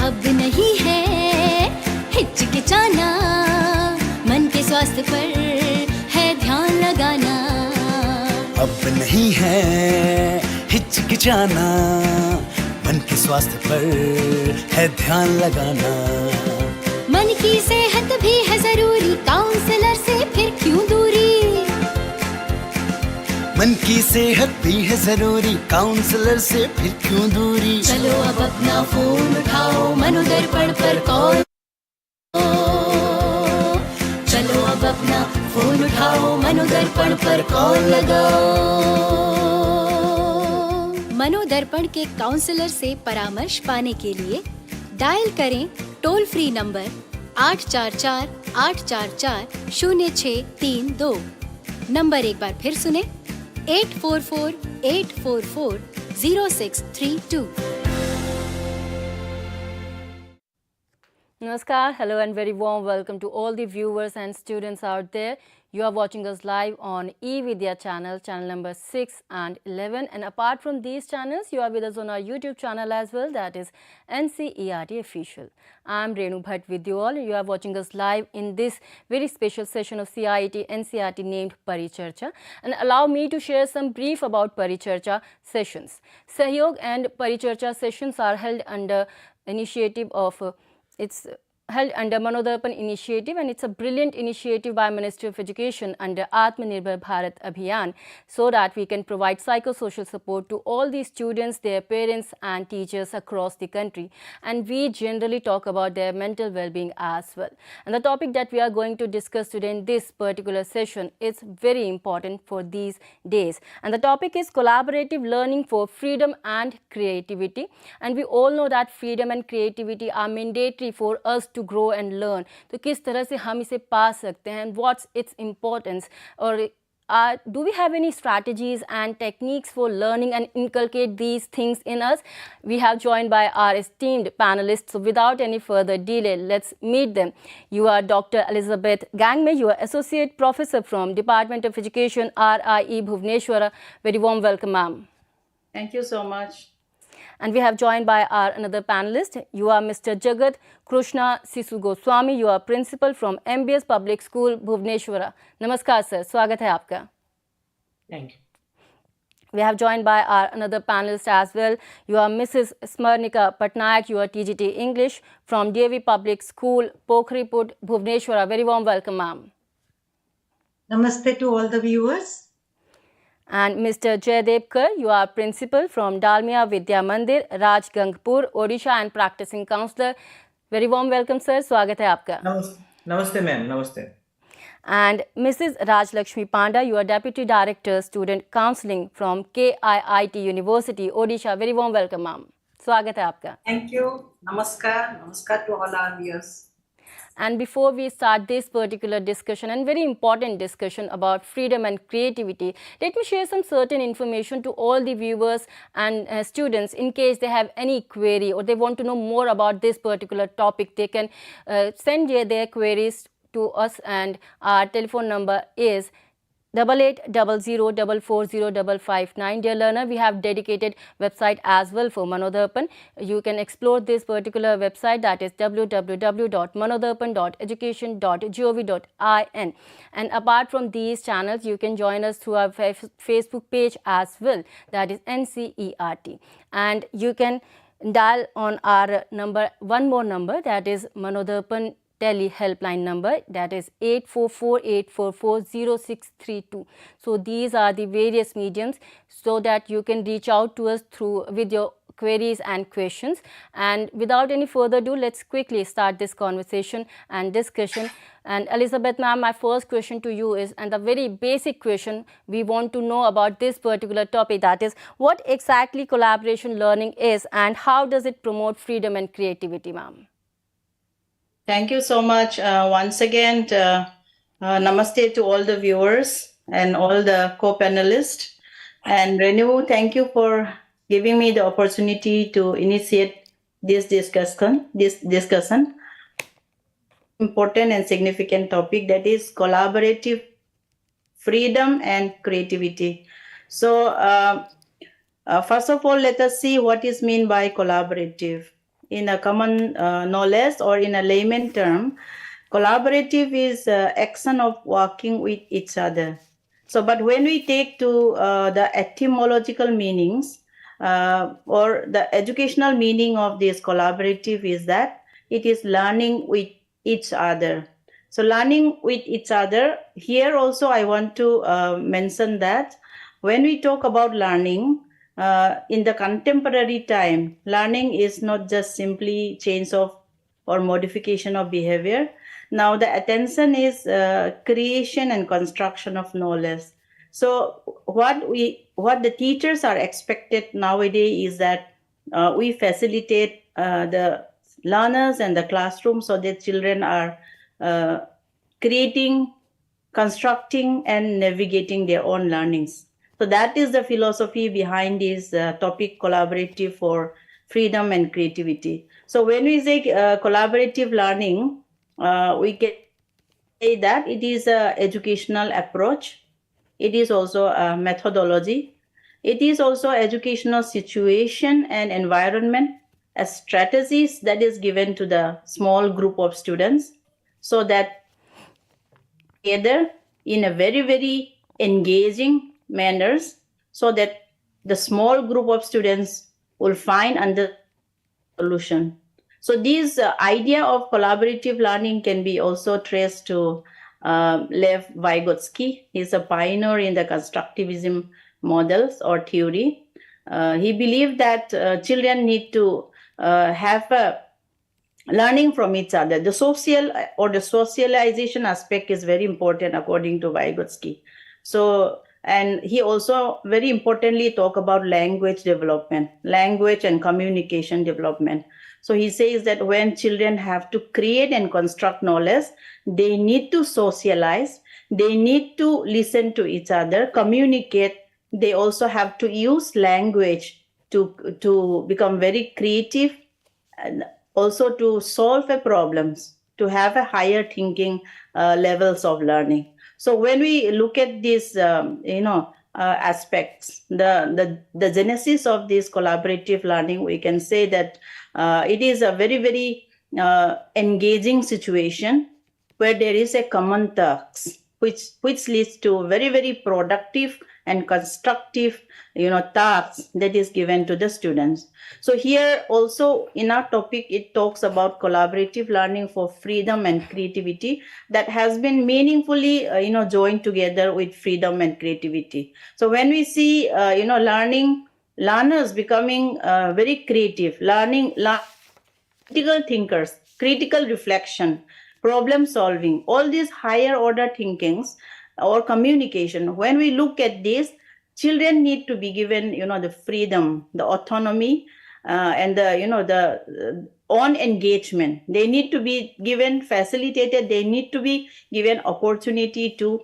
अब नहीं है हिचकिचाना, मन के स्वास्थ्य पर है ध्यान लगाना। अब नहीं है हिचकिचाना, मन के स्वास्थ्य पर है ध्यान लगाना। मन की सेहत भी है जरूरी, काउंसलर से फिर क्यों दूरी। मन की सेहत भी है जरूरी, काउंसलर से फिर क्यों दूरी। चलो अब अपना फोन उठाओ, मनोदर्पण पर कॉल। चलो अब अपना फोन उठाओ, मनोदर्पण पर कॉल लगाओ। मनोदर्पण के काउंसलर से परामर्श पाने के लिए डायल करें टोल फ्री नंबर 844-844-0632। नंबर एक बार फिर सुने, 844-844-0632। Namaskar, hello and very warm welcome to all the viewers and students out there. You are watching us live on eVidya channel, channel number 6 and 11. And apart from these channels, you are with us on our YouTube channel as well, that is ncertofficial. I am Renu Bhatt with you all. You are watching us live in this very special session of CIET NCERT named Paricharcha. And allow me to share some brief about Paricharcha sessions. Sahyog and Paricharcha sessions are held under initiative of it's held under MANODARPAN initiative, and it's a brilliant initiative by Ministry of Education under Atmanirbhar Bharat Abhiyan, so that we can provide psychosocial support to all the students, their parents and teachers across the country. And we generally talk about their mental well-being as well. And the topic that we are going to discuss today in this particular session is very important for these days. And the topic is collaborative learning for freedom and creativity. And we all know that freedom and creativity are mandatory for us to grow and learn. तो किस तरह से हम इसे पा सकते हैं, what's its importance, or do we have any strategies and techniques for learning and inculcate these things in us? We have joined by our esteemed panelists. So without any further delay, let's meet them. You are Dr. Elizabeth Gangme. You are Associate Professor from Department of Education, RIE Bhubaneswar. Very warm welcome, ma'am. Thank you so much. And we have joined by our another panelist. You are Mr. Jagat Krishna Sisu Goswami. You are Principal from MBS Public School, Bhubaneswar. Namaskar, sir. Swagat hai aapka. Thank you. We have joined by our another panelist as well. You are Mrs. Smarnika Patnaik. You are TGT English from DAV Public School, Pokhriput, Bhubaneswar. Very warm welcome, ma'am. Namaste to all the viewers. And Mr. Jaydev Kar, you are Principal from Dalmia Vidya Mandir, Rajgangpur, Odisha, and Practicing Counselor. Very warm welcome, sir. Swagat hai aapka. Namaste, ma'am. Namaste. And Mrs. Raj Lakshmi Panda, you are Deputy Director, Student Counseling from KIIT University, Odisha. Very warm welcome, ma'am. Swagat hai aapka. Thank you. Namaskar. Namaskar to all our viewers. And before we start this particular discussion, and very important discussion about freedom and creativity, let me share some certain information to all the viewers and students in case they have any query or they want to know more about this particular topic. They can send their queries to us, and our telephone number is 8800440559. Dear learner, we have dedicated website as well for Manodarpan. You can explore this particular website, that is www.manodarpan.education.gov.in. And apart from these channels, you can join us through our Facebook page as well, that is NCERT. And you can dial on our number, one more number, that is Manodarpan Tele helpline number, that is 844-844-0632. So these are the various mediums so that you can reach out to us through with your queries and questions. And without any further ado, let's quickly start this conversation and discussion. And Elizabeth ma'am, my first question to you is, and the very basic question we want to know about this particular topic, that is, what exactly collaboration learning is and how does it promote freedom and creativity, ma'am? Thank you so much. Once again, namaste to all the viewers and all the co-panelists. And Renu, thank you for giving me the opportunity to initiate this discussion. Important and significant topic, that is collaborative freedom and creativity. So first of all, let us see what is meant by collaborative. in a common knowledge or in a layman term, collaborative is action of working with each other. So, but when we take to the etymological meanings or the educational meaning of this collaborative is that it is learning with each other. So learning with each other, here also I want to mention that when we talk about learning, in the contemporary time, learning is not just simply change of or modification of behavior. Now the attention is creation and construction of knowledge. So what the teachers are expected nowadays is that we facilitate the learners and the classroom so that children are creating, constructing, and navigating their own learnings. So that is the philosophy behind this topic, collaborative for freedom and creativity. So when we say collaborative learning, we can say that it is an educational approach. It is also a methodology. It is also educational situation and environment, as strategies that is given to the small group of students so that together in a very, very engaging manners so that the small group of students will find under solution. So this idea of collaborative learning can be also traced to Lev Vygotsky. He's a pioneer in the constructivism models or theory. He believed that children need to have a learning from each other. The social or the socialization aspect is very important according to Vygotsky. So, and he also very importantly talk about language development, language and communication development. So he says that when children have to create and construct knowledge, they need to socialize, they need to listen to each other, communicate. They also have to use language to become very creative and also to solve the problems, to have a higher thinking levels of learning. So when we look at these, aspects, the genesis of this collaborative learning, we can say that it is a very, very engaging situation where there is a common task, which leads to very, very productive and constructive, tasks that is given to the students. So here also in our topic, it talks about collaborative learning for freedom and creativity that has been meaningfully, joined together with freedom and creativity. So when we see, learners becoming very creative, critical thinkers, critical reflection, problem solving, all these higher order thinkings or communication, when we look at this, children need to be given, the freedom, the autonomy, and the on engagement. They need to be given, facilitated. They need to be given opportunity to,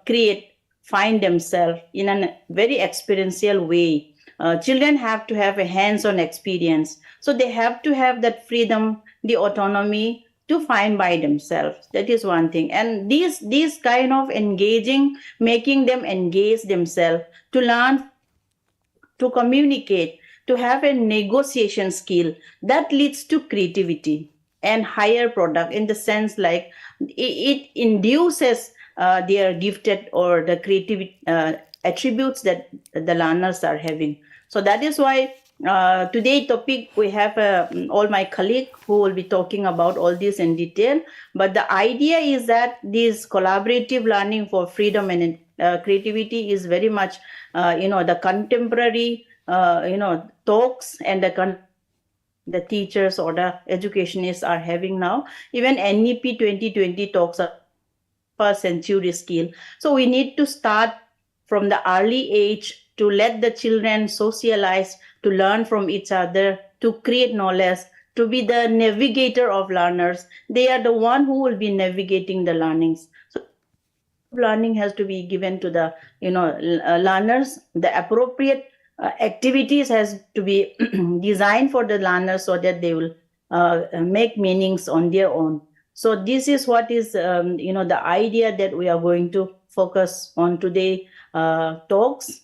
create, find themselves in a very experiential way. Children have to have a hands-on experience. So they have to have that freedom, the autonomy to find by themselves. That is one thing. And these kind of engaging, making them engage themselves, to learn, to communicate, to have a negotiation skill, that leads to creativity and higher product, in the sense like it induces their gifted or the creative attributes that the learners are having. So that is why today topic we have all my colleagues who will be talking about all this in detail. But the idea is that this collaborative learning for freedom and creativity is very much, the contemporary, talks and the teachers or the educationists are having now. Even NEP 2020 talks about first century skill. So we need to start from the early age to let the children socialize, to learn from each other, to create knowledge, to be the navigator of learners. They are the one who will be navigating the learnings. So learning has to be given to the, learners. The appropriate activities has to be designed for the learners so that they will make meanings on their own. So this is what is, the idea that we are going to focus on today, talks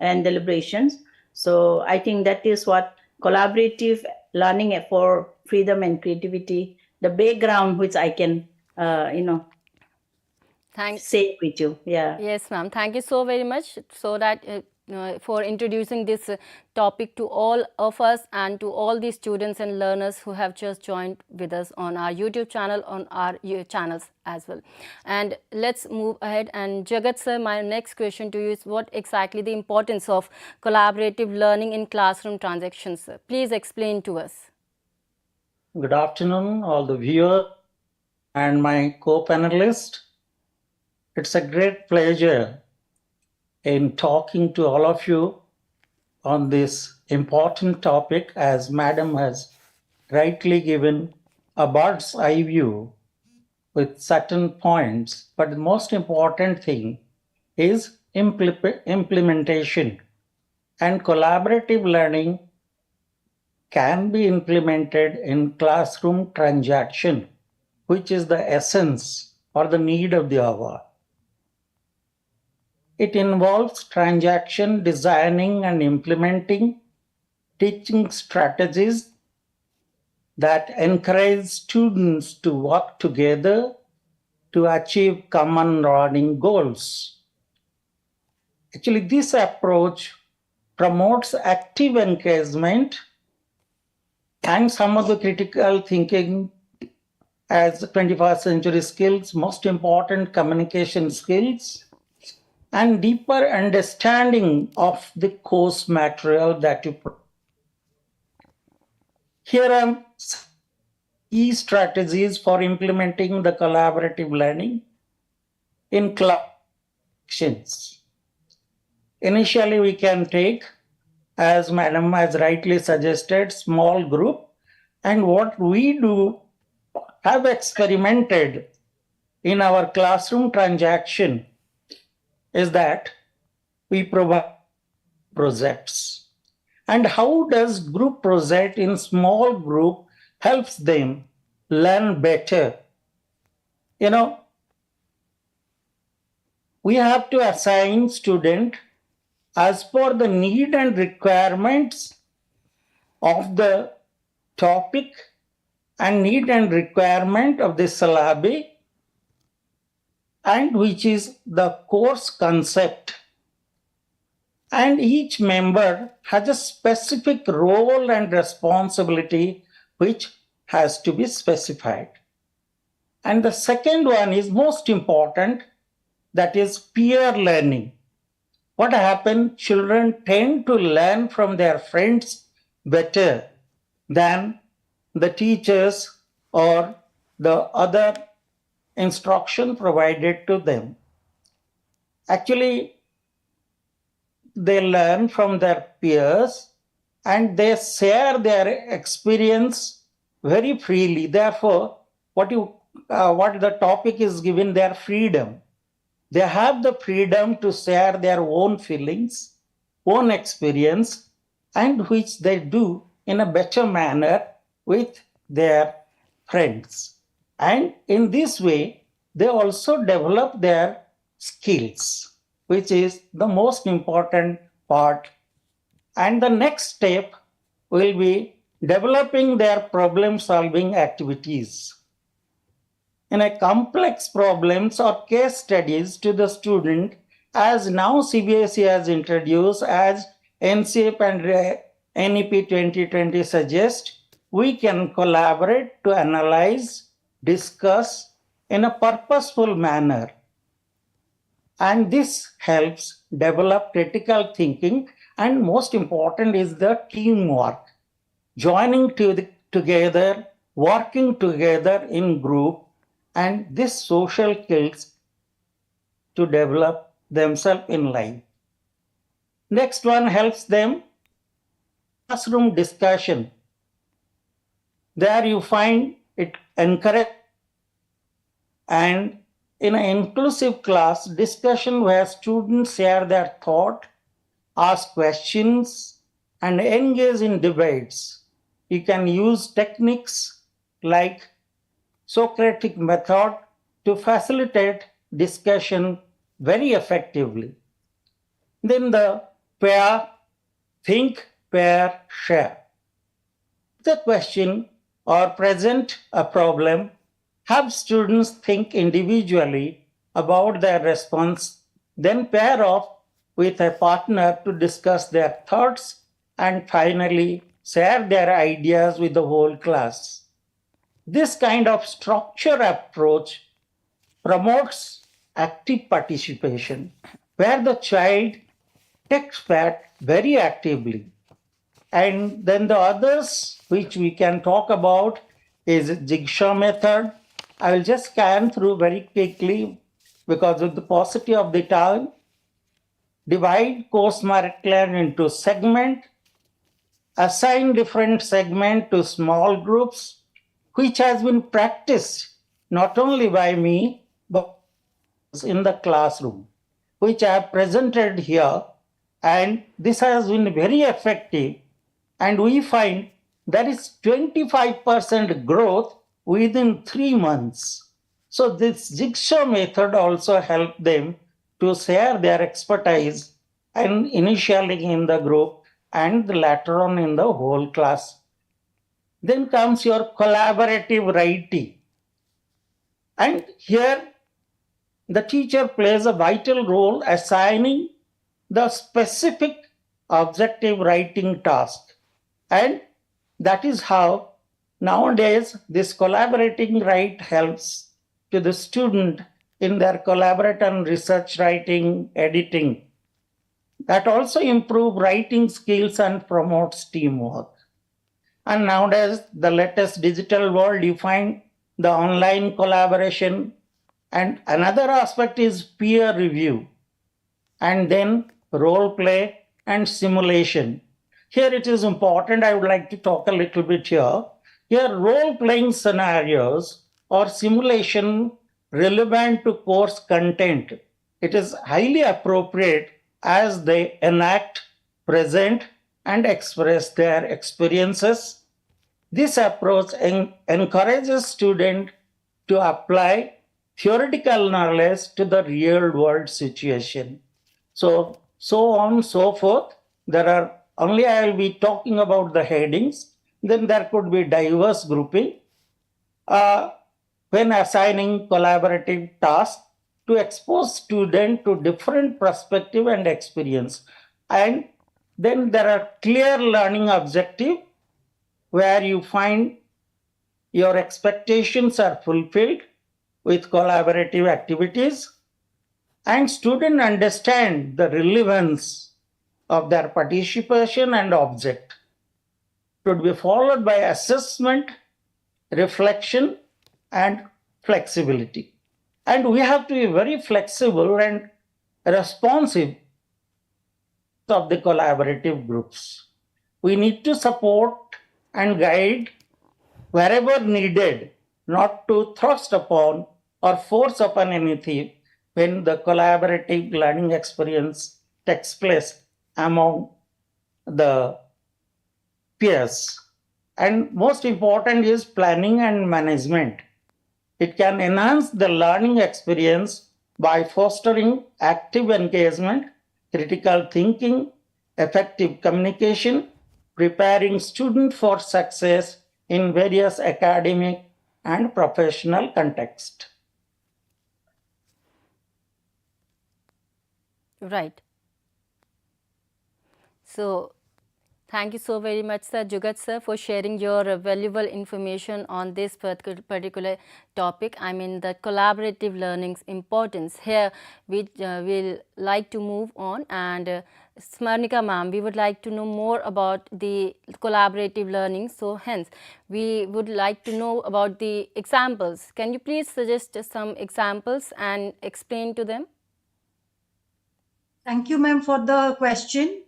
and deliberations. So I think that is what collaborative learning for freedom and creativity, the background which I can, say with you. Yeah. Yes, ma'am. Thank you so very much for introducing this topic to all of us and to all the students and learners who have just joined with us on our YouTube channel, on our channels as well. And let's move ahead. And Jagat sir, my next question to you is what exactly the importance of collaborative learning in classroom transactions, sir? Please explain to us. Good afternoon, all the viewers and my co-panelist. It's a great pleasure in talking to all of you on this important topic, as Madam has rightly given a bird's eye view with certain points. But the most important thing is implementation, and collaborative learning can be implemented in classroom transaction, which is the essence or the need of the hour. It involves transaction designing and implementing teaching strategies that encourage students to work together to achieve common learning goals. Actually, this approach promotes active engagement and some of the critical thinking as 21st century skills, most important communication skills, and deeper understanding of the course material that you provide. Here are key strategies for implementing the collaborative learning in classrooms. Initially, we can take, as Madam has rightly suggested, small group. And what we do, have experimented in our classroom transaction, is that we provide projects. And how does group project in small group helps them learn better? We have to assign student as per the need and requirements of the topic and need and requirement of the syllabi, and which is the course concept. And each member has a specific role and responsibility which has to be specified. And the second one is most important, that is peer learning. What happens? Children tend to learn from their friends better than the teachers or the other instruction provided to them. Actually, they learn from their peers and they share their experience very freely. Therefore, what the topic is given, their freedom. They have the freedom to share their own feelings, own experience, and which they do in a better manner with their friends. And in this way, they also develop their skills, which is the most important part. And the next step will be developing their problem-solving activities. In a complex problems or case studies to the student, as now CBSE has introduced, as NCEP and NEP 2020 suggest, we can collaborate to analyze, discuss in a purposeful manner. And this helps develop critical thinking, and most important is the teamwork. Joining together, working together in group, and this social skills to develop themselves in life. Next one helps them classroom discussion. There you find it encourage, and in an inclusive class discussion where students share their thought, ask questions, and engage in debates. You can use techniques like Socratic method to facilitate discussion very effectively. Then the pair, think, pair, share. the question or present a problem, have students think individually about their response, then pair off with a partner to discuss their thoughts and finally share their ideas with the whole class. This kind of structure approach promotes active participation, where the child takes part very actively. And then the others which we can talk about is jigsaw method. I will just scan through very quickly because of the paucity of the time. Divide course material into segment, assign different segment to small groups, which has been practiced not only by me, but in the classroom, which I have presented here. And this has been very effective. And we find there is 25% growth within 3 months. So this jigsaw method also helped them to share their expertise, and initially in the group and later on in the whole class. Then comes your collaborative writing. And here the teacher plays a vital role assigning the specific objective writing task. And that is how nowadays this collaborating write helps to the student in their collaborate and research writing, editing. That also improve writing skills and promotes teamwork. And nowadays, the latest digital world, you find the online collaboration. And another aspect is peer review. And then role play and simulation. Here it is important, I would like to talk a little bit here. Here, role-playing scenarios or simulation relevant to course content. It is highly appropriate as they enact, present, and express their experiences. This approach encourages students to apply theoretical knowledge to the real-world situation. So on, so forth. There are only I will be talking about the headings. Then there could be diverse grouping. When assigning collaborative tasks to expose students to different perspective and experience. And then there are clear learning objectives where you find your expectations are fulfilled with collaborative activities, and students understand the relevance of their participation and object. It would be followed by assessment, reflection, and flexibility. And we have to be very flexible and responsive of the collaborative groups. We need to support and guide wherever needed, not to thrust upon or force upon anything when the collaborative learning experience takes place among the peers. And most important is planning and management. It can enhance the learning experience by fostering active engagement, critical thinking, effective communication, preparing students for success in various academic and professional contexts. Right. So, thank you so very much, Sir Jugat sir, for sharing your valuable information on this particular topic. I mean, the collaborative learning's importance. Here, we will like to move on, and Smarnika ma'am, we would like to know more about the collaborative learning. So, hence, we would like to know about the examples. Can you please suggest some examples and explain to them? Thank you, ma'am, for the question.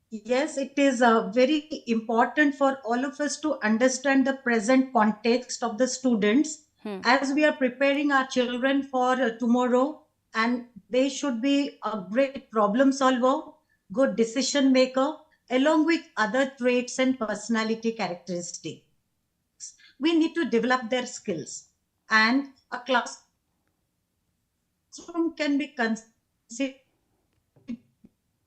Yes, it is very important for all of us to understand the present context of the students as we are preparing our children for tomorrow, and they should be a great problem solver, good decision maker, along with other traits and personality characteristics. We need to develop their skills, and a classroom can be considered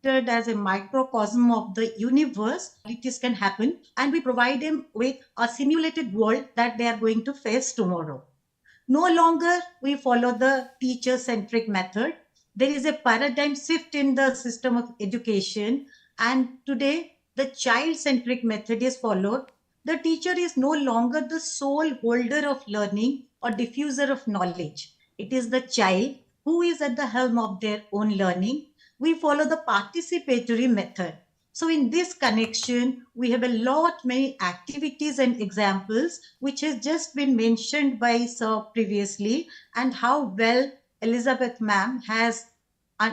as a microcosm of the universe, realities can happen, and we provide them with a simulated world that they are going to face tomorrow. No longer we follow the teacher-centric method. There is a paradigm shift in the system of education, and today the child-centric method is followed. The teacher is no longer the sole holder of learning or diffuser of knowledge. It is the child who is at the helm of their own learning. We follow the participatory method. So in this connection, we have a lot many activities and examples which has just been mentioned by Sir previously, and how well Elizabeth ma'am has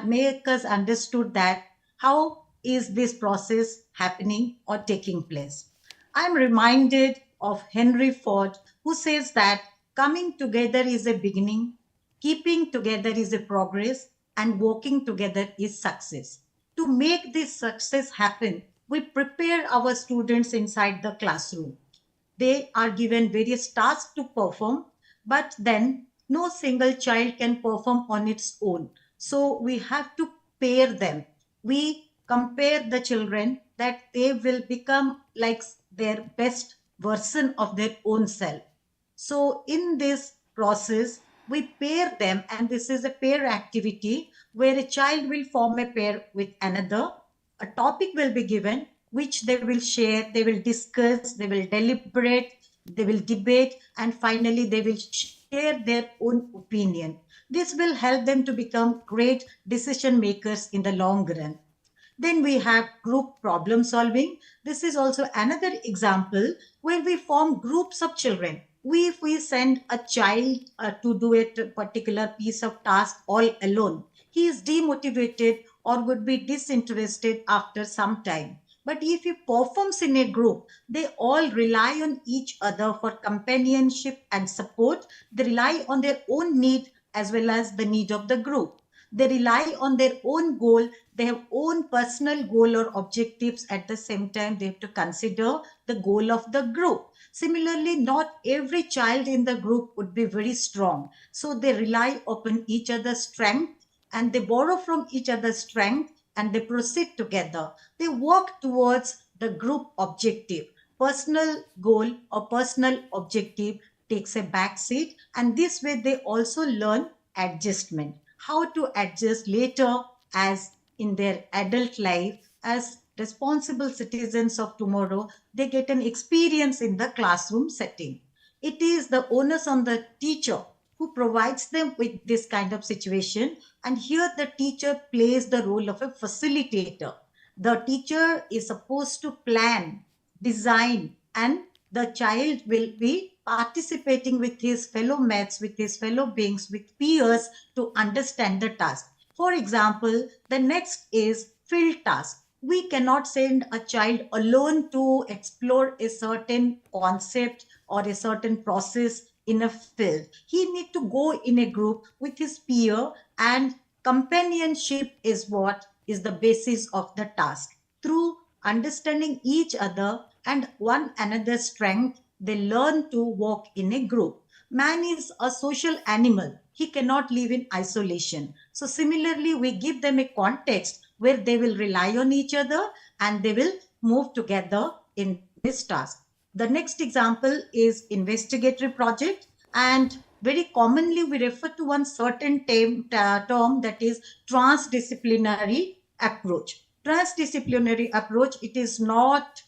made us understood that how is this process happening or taking place. I'm reminded of Henry Ford, who says that coming together is a beginning, keeping together is a progress, and working together is success. To make this success happen, we prepare our students inside the classroom. They are given various tasks to perform, but then no single child can perform on its own. So we have to pair them. We compare the children that they will become like their best version of their own self. So in this process, we pair them, and this is a pair activity where a child will form a pair with another. A topic will be given, which they will share, they will discuss, they will deliberate, they will debate, and finally they will share their own opinion. This will help them to become great decision makers in the long run. Then we have group problem solving. This is also another example where we form groups of children. If we send a child to do a particular piece of task all alone, he is demotivated or would be disinterested after some time. But if he performs in a group, they all rely on each other for companionship and support. They rely on their own need as well as the need of the group. They rely on their own goal. They have own personal goal or objectives. At the same time, they have to consider the goal of the group. Similarly, not every child in the group would be very strong. So they rely upon each other's strength, and they borrow from each other's strength, and they proceed together. They work towards the group objective. Personal goal or personal objective takes a back seat, and this way they also learn adjustment, how to adjust later as in their adult life. As responsible citizens of tomorrow, they get an experience in the classroom setting. It is the onus on the teacher who provides them with this kind of situation, and here the teacher plays the role of a facilitator. The teacher is supposed to plan, design, and the child will be participating with his fellow mates, with his fellow beings, with peers to understand the task. For example, the next is field task. We cannot send a child alone to explore a certain concept or a certain process in a field. He needs to go in a group with his peer, and companionship is what is the basis of the task. Through understanding each other and one another's strength, they learn to work in a group. Man is a social animal. He cannot live in isolation. So similarly, we give them a context where they will rely on each other and they will move together in this task. The next example is investigatory project, and very commonly we refer to one certain term that is transdisciplinary approach. Transdisciplinary approach, it is not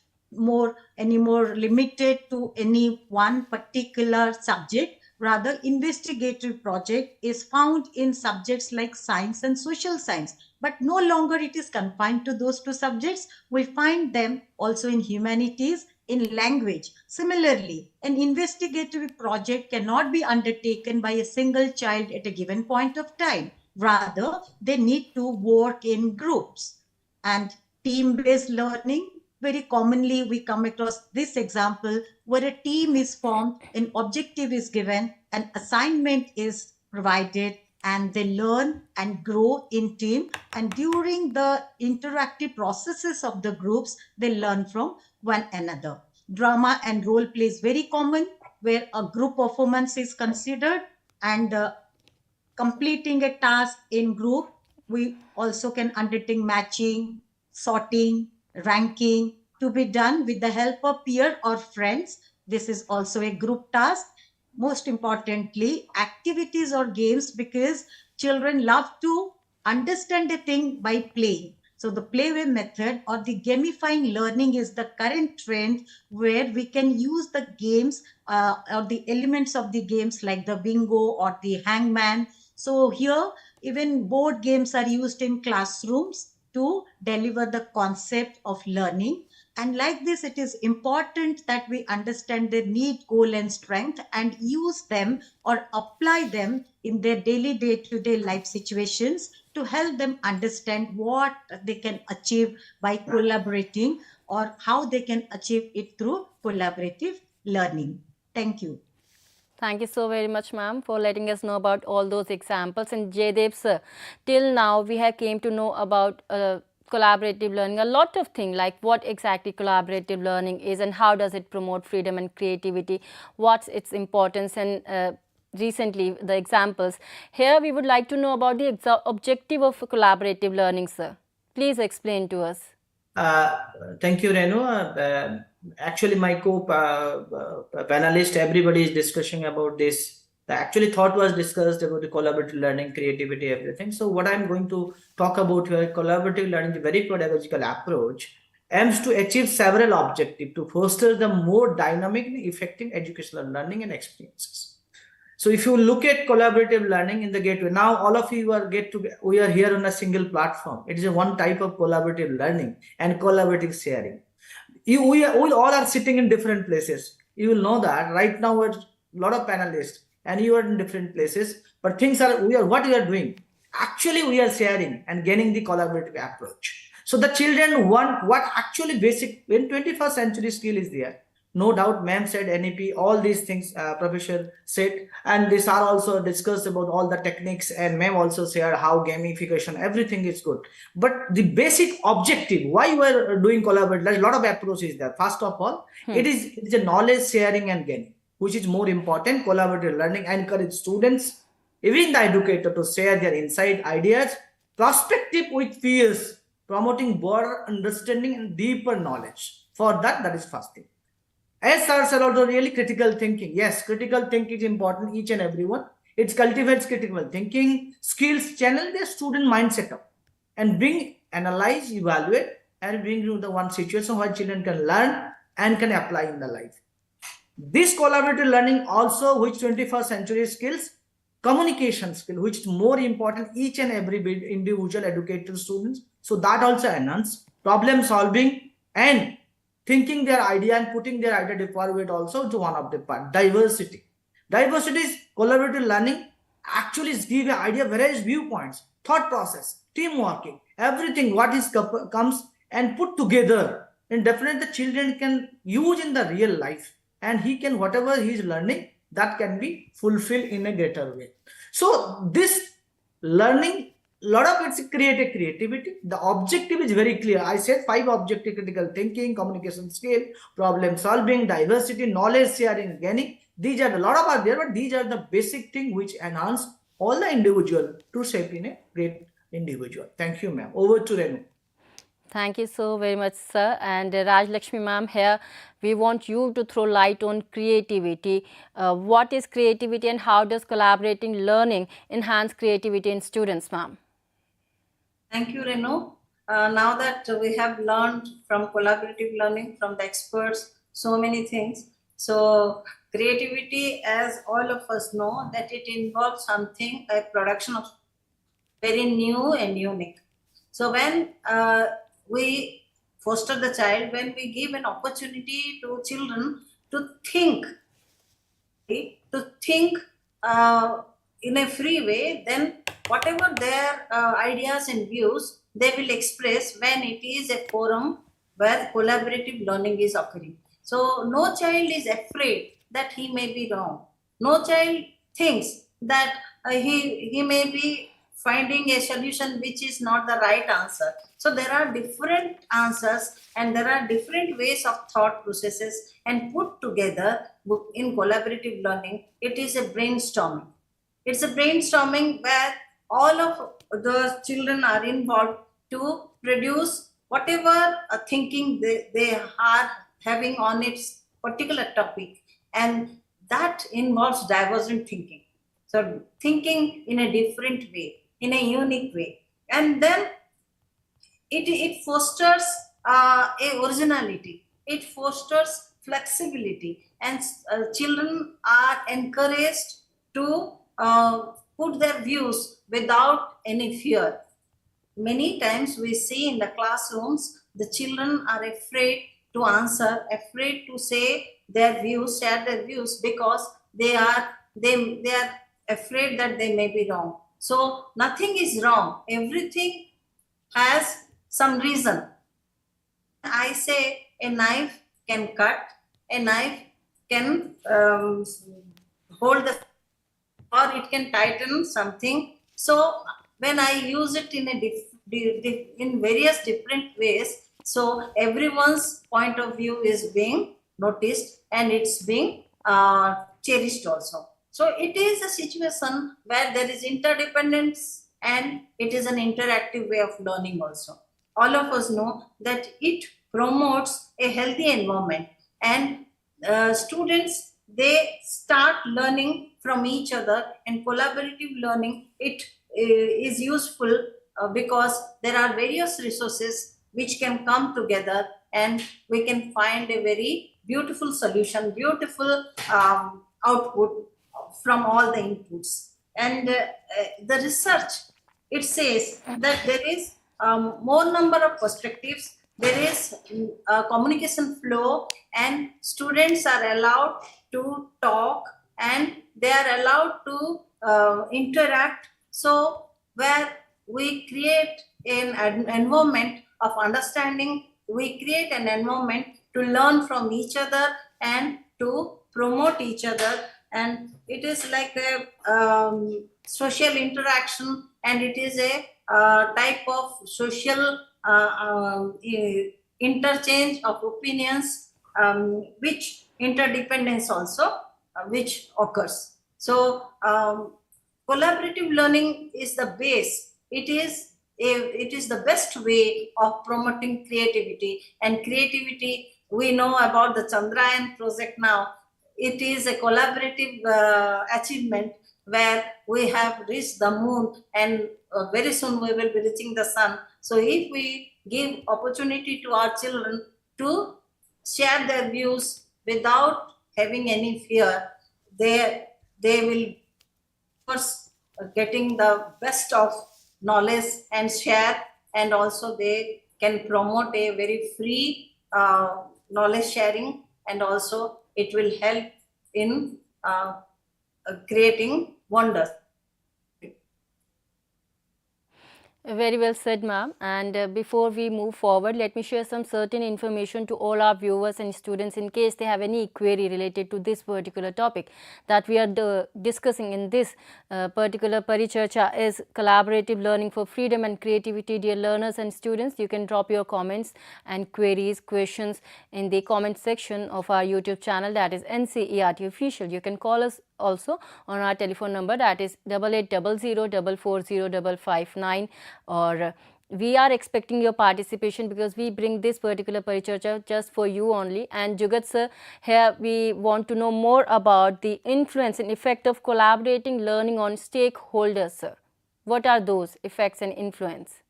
anymore limited to any one particular subject. Rather, investigatory project is found in subjects like science and social science, but no longer it is confined to those two subjects. We find them also in humanities, in language. Similarly, an investigatory project cannot be undertaken by a single child at a given point of time. Rather, they need to work in groups. And team-based learning, very commonly we come across this example where a team is formed, an objective is given, an assignment is provided, and they learn and grow in team. And during the interactive processes of the groups, they learn from one another. Drama and role play is very common, where a group performance is considered, and completing a task in group we also can undertake matching, sorting, ranking to be done with the help of peer or friends. This is also a group task. Most importantly, activities or games, because children love to understand a thing by playing. So the playway method or the gamifying learning is the current trend, where we can use the games or the elements of the games like the bingo or the hangman. So here, even board games are used in classrooms to deliver the concept of learning. And like this, it is important that we understand their need, goal, and strength and use them or apply them in their daily day-to-day life situations to help them understand what they can achieve by collaborating or how they can achieve it through collaborative learning. Thank you. Thank you so very much, ma'am, for letting us know about all those examples. And Jaydev sir, till now we have came to know about collaborative learning, a lot of things, like what exactly collaborative learning is and how does it promote freedom and creativity, what's its importance, and recently the examples. Here we would like to know about the objective of collaborative learning, sir. Please explain to us. Thank you, Renu. Actually, my co-panelist, everybody is discussing about this. The actually thought was discussed about the collaborative learning, creativity, everything. So what I'm going to talk about here, collaborative learning, a very pedagogical approach, aims to achieve several objectives to foster the more dynamic and effective educational learning and experiences. So if you look at collaborative learning in the gateway, now all of you we are here on a single platform. It is a one type of collaborative learning and collaborative sharing. We all are sitting in different places. You will know that right now we're a lot of panelists and you are in different places, but what we are doing, actually we are sharing and gaining the collaborative approach. So the children want what actually basic in 21st century skill is there. No doubt, ma'am said NEP, all these things professor said, and these are also discussed about all the techniques, and ma'am also shared how gamification, everything is good. But the basic objective, why we are doing collaborative, there's a lot of approaches there. First of all, it is a knowledge sharing and gaining, which is more important. Collaborative learning encourage students, even the educator, to share their insight, ideas, perspective with peers, promoting broader understanding and deeper knowledge. For that is first thing. As sir said, also really critical thinking. Yes, critical thinking is important, each and everyone. It cultivates critical thinking, skills, channel their student mindset up, and analyze, evaluate, and bring you the one situation where children can learn and can apply in the life. This collaborative learning also, which 21st century skills, communication skill, which is more important, each and every individual educated students. So that also enhance problem solving and thinking their idea and putting their idea forward also to one of the part. Diversity is collaborative learning, actually give an idea, various viewpoints, thought process, team working, everything what is comes and put together, and definitely the children can use in the real life, and he can, whatever he is learning, that can be fulfilled in a greater way. So this learning, lot of it's creative creativity. The objective is very clear. I said 5 objective: critical thinking, communication skill, problem solving, diversity, knowledge sharing, gaining. These are a lot of are there, but these are the basic thing which enhance all the individual to shape in a great individual. Thank you, ma'am. Over to Renu. Thank you so very much, sir. And Raj Lakshmi ma'am, here we want you to throw light on creativity. What is creativity and how does collaborating learning enhance creativity in students, ma'am? Thank you, Renu. Now that we have learned from collaborative learning from the experts so many things, so creativity, as all of us know, that it involves something, a production of very new and unique. So when we foster the child, when we give an opportunity to children to think in a free way, then whatever their ideas and views, they will express when it is a forum where collaborative learning is occurring. So no child is afraid that he may be wrong. No child thinks that he may be finding a solution which is not the right answer. So there are different answers and there are different ways of thought processes, and put together in collaborative learning, it is a brainstorming. It's a brainstorming where all of the children are involved to produce whatever thinking they are having on its particular topic, and that involves divergent thinking. So thinking in a different way, in a unique way, and then it fosters a originality, it fosters flexibility, and children are encouraged to put their views without any fear. Many times we see in the classrooms the children are afraid to answer, afraid to say their views, share their views, because they are afraid that they may be wrong. So nothing is wrong, everything has some reason. I say a knife can cut, a knife can hold the, or it can tighten something. So when I use it in a in various different ways, so everyone's point of view is being noticed and it's being cherished also. So it is a situation where there is interdependence and it is an interactive way of learning also. All of us know that it promotes a healthy environment, and students, they start learning from each other, and collaborative learning, it is useful because there are various resources which can come together and we can find a very beautiful solution, beautiful output from all the inputs. And the research, it says that there is more number of perspectives, there is communication flow, and students are allowed to talk and they are allowed to interact. So where we create an environment of understanding, we create an environment to learn from each other and to promote each other, and it is like a social interaction, and it is a type of social interchange of opinions, which interdependence also which occurs. So collaborative learning is the base. It is the best way of promoting creativity, and creativity, we know about the Chandrayaan project now. It is a collaborative achievement where we have reached the moon, and very soon we will be reaching the sun. So if we give opportunity to our children to share their views without having any fear, they will first getting the best of knowledge and share, and also they can promote a very free knowledge sharing, and also it will help in creating wonders. Very well said, ma'am. And before we move forward, let me share some certain information to all our viewers and students in case they have any query related to this particular topic that we are discussing in this particular Paricharcha is collaborative learning for freedom and creativity. Dear learners and students, you can drop your comments and queries, questions in the comment section of our YouTube channel, that is ncertofficial. You can call us also on our telephone number, that is 8800440559, or we are expecting your participation because we bring this particular Paricharcha just for you only. And Jugat sir, here we want to know more about the influence and effect of collaborating learning on stakeholders, sir. What are those effects and influence?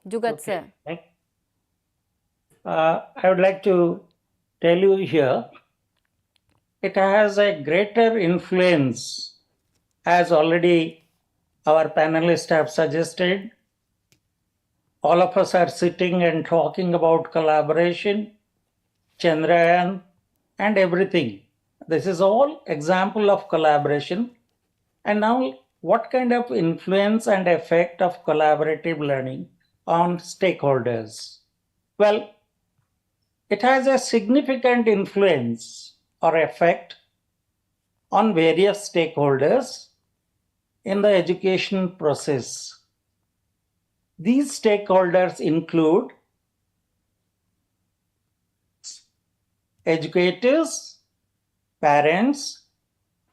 Jugat sir. I would like to tell you here, it has a greater influence, as already our panelists have suggested. All of us are sitting and talking about collaboration, Chandrayaan, and everything. This is all example of collaboration. And now, what kind of influence and effect of collaborative learning on stakeholders? Well, it has a significant influence or effect on various stakeholders in the education process. These stakeholders include educators, parents,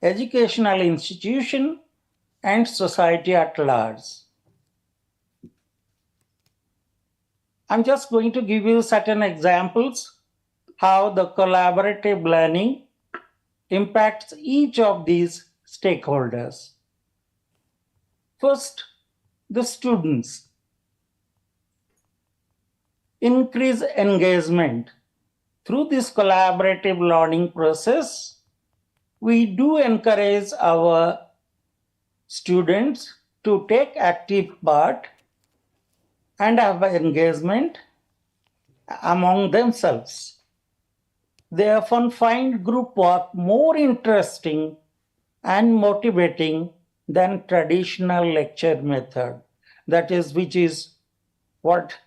educational institution, and society at large. I'm just going to give you certain examples how the collaborative learning impacts each of these stakeholders. First, the students. Increase engagement. Through this collaborative learning process, we do encourage our students to take active part and have engagement among themselves. They often find group work more interesting and motivating than traditional lecture method. That is, which is what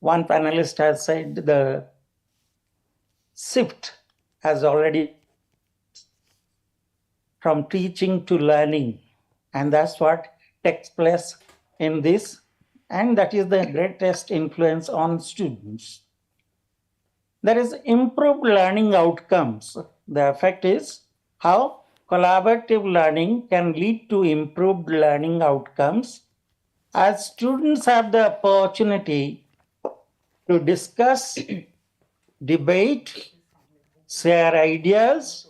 one panelist has said, the shift has already from teaching to learning, and that's what takes place in this, and that is the greatest influence on students. There is improved learning outcomes. The effect is how collaborative learning can lead to improved learning outcomes as students have the opportunity to discuss, debate, share ideas,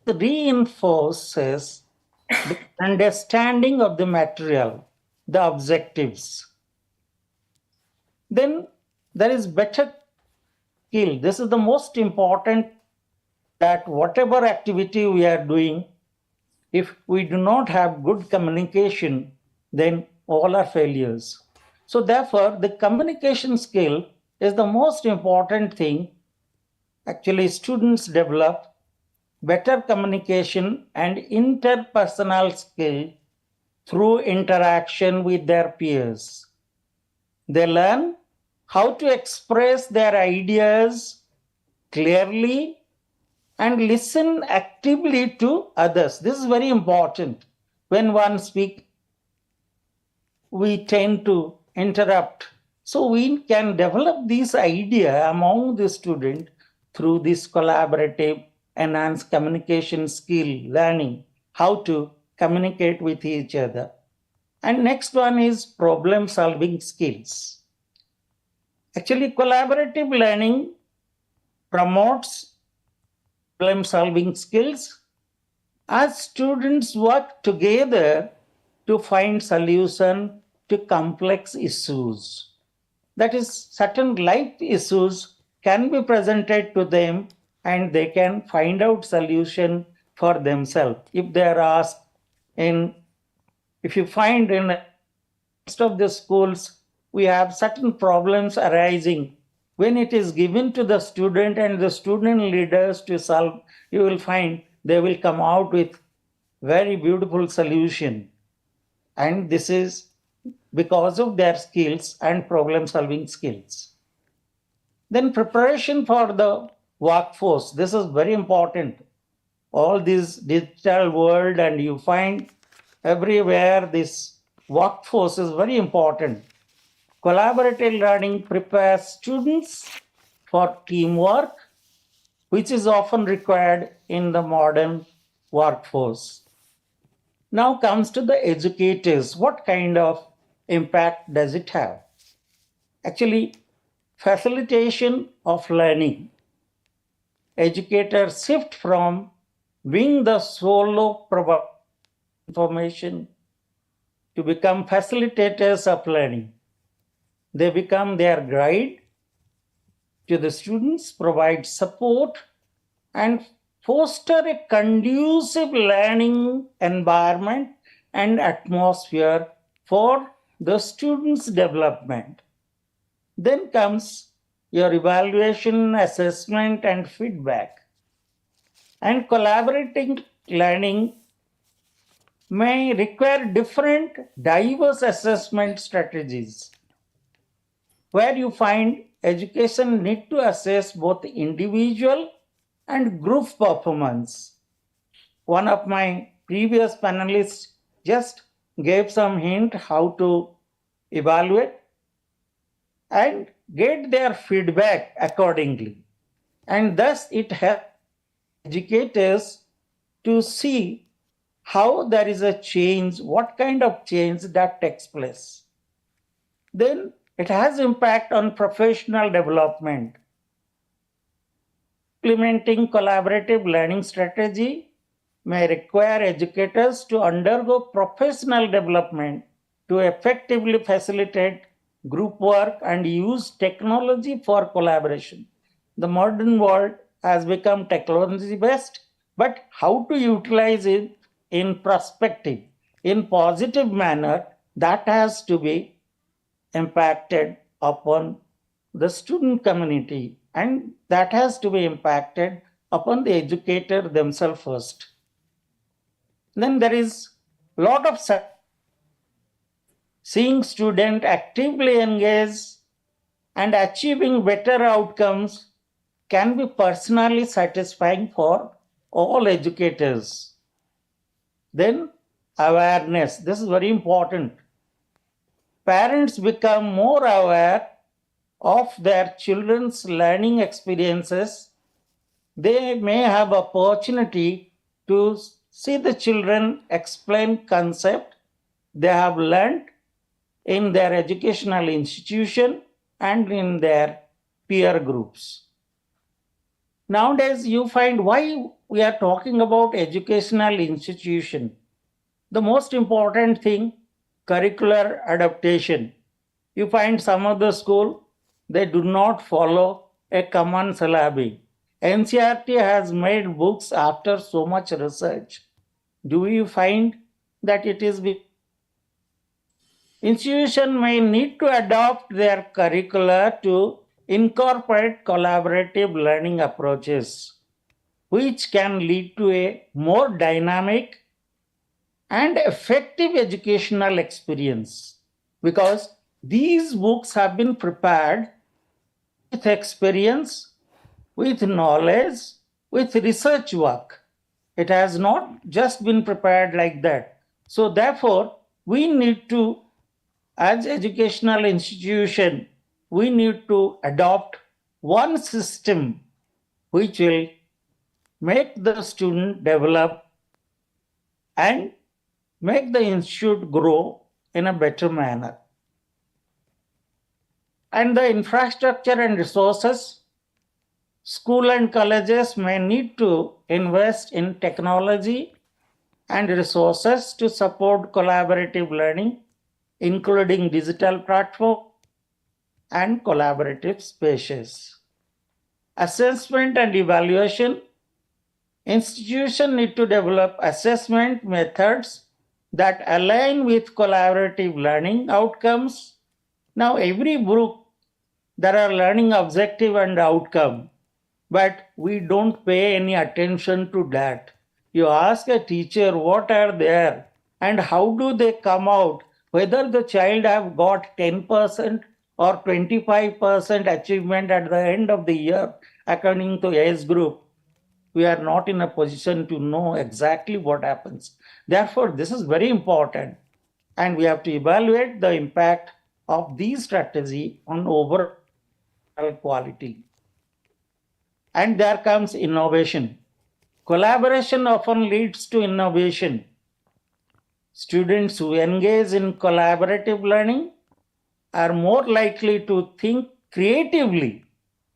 reinforces the understanding of the material, the objectives. Then there is better skill. This is the most important, that whatever activity we are doing, if we do not have good communication, then all are failures. So therefore, the communication skill is the most important thing. Actually, students develop better communication and interpersonal skill through interaction with their peers. They learn how to express their ideas clearly and listen actively to others. This is very important. When one speaks, we tend to interrupt. So we can develop this idea among the student through this collaborative enhanced communication skill, learning how to communicate with each other. And next one is problem solving skills. Actually, collaborative learning promotes problem solving skills as students work together to find solution to complex issues. That is, certain life issues can be presented to them and they can find out solution for themselves. If they are asked if you find in most of the schools, we have certain problems arising. When it is given to the student and the student leaders to solve, you will find they will come out with very beautiful solution. And this is because of their skills and problem solving skills. Then preparation for the workforce. This is very important. All this digital world, and you find everywhere this workforce is very important. Collaborative learning prepares students for teamwork, which is often required in the modern workforce. Now comes to the educators. What kind of impact does it have? Actually, facilitation of learning. Educators shift from being the solo provider of information to become facilitators of learning. They become their guide to the students, provide support, and foster a conducive learning environment and atmosphere for the students' development. Then comes your evaluation, assessment, and feedback. And collaborating learning may require different, diverse assessment strategies, where you find education need to assess both individual and group performance. One of my previous panelists just gave some hint how to evaluate and get their feedback accordingly. And thus it helps educators to see how there is a change, what kind of change that takes place. Then it has impact on professional development. Implementing collaborative learning strategy may require educators to undergo professional development to effectively facilitate group work and use technology for collaboration. The modern world has become technology based, but how to utilize it in perspective, in positive manner, that has to be impacted upon the student community, and that has to be impacted upon the educator themselves first. Then there is a lot of seeing student actively engage and achieving better outcomes can be personally satisfying for all educators. Then awareness, this is very important. Parents become more aware of their children's learning experiences. They may have opportunity to see the children explain concept they have learned in their educational institution and in their peer groups. Nowadays, you find why we are talking about educational institution. The most important thing, curricular adaptation. You find some of the school, they do not follow a common syllabus. NCERT has made books after so much research. Do you find that it is institution may need to adopt their curricula to incorporate collaborative learning approaches, which can lead to a more dynamic and effective educational experience, because these books have been prepared with experience, with knowledge, with research work. It has not just been prepared like that. So therefore, we need to, as educational institution, we need to adopt one system which will make the student develop and make the institute grow in a better manner. And the infrastructure and resources, school and colleges may need to invest in technology and resources to support collaborative learning, including digital platform and collaborative spaces. Assessment and evaluation. Institutions need to develop assessment methods that align with collaborative learning outcomes. Now, every book, there are learning objective and outcome, but we don't pay any attention to that. You ask a teacher what are there and how do they come out, whether the child have got 10% or 25% achievement at the end of the year according to age group. We are not in a position to know exactly what happens. Therefore, this is very important, and we have to evaluate the impact of these strategy on overall quality. And there comes innovation. Collaboration often leads to innovation. Students who engage in collaborative learning are more likely to think creatively,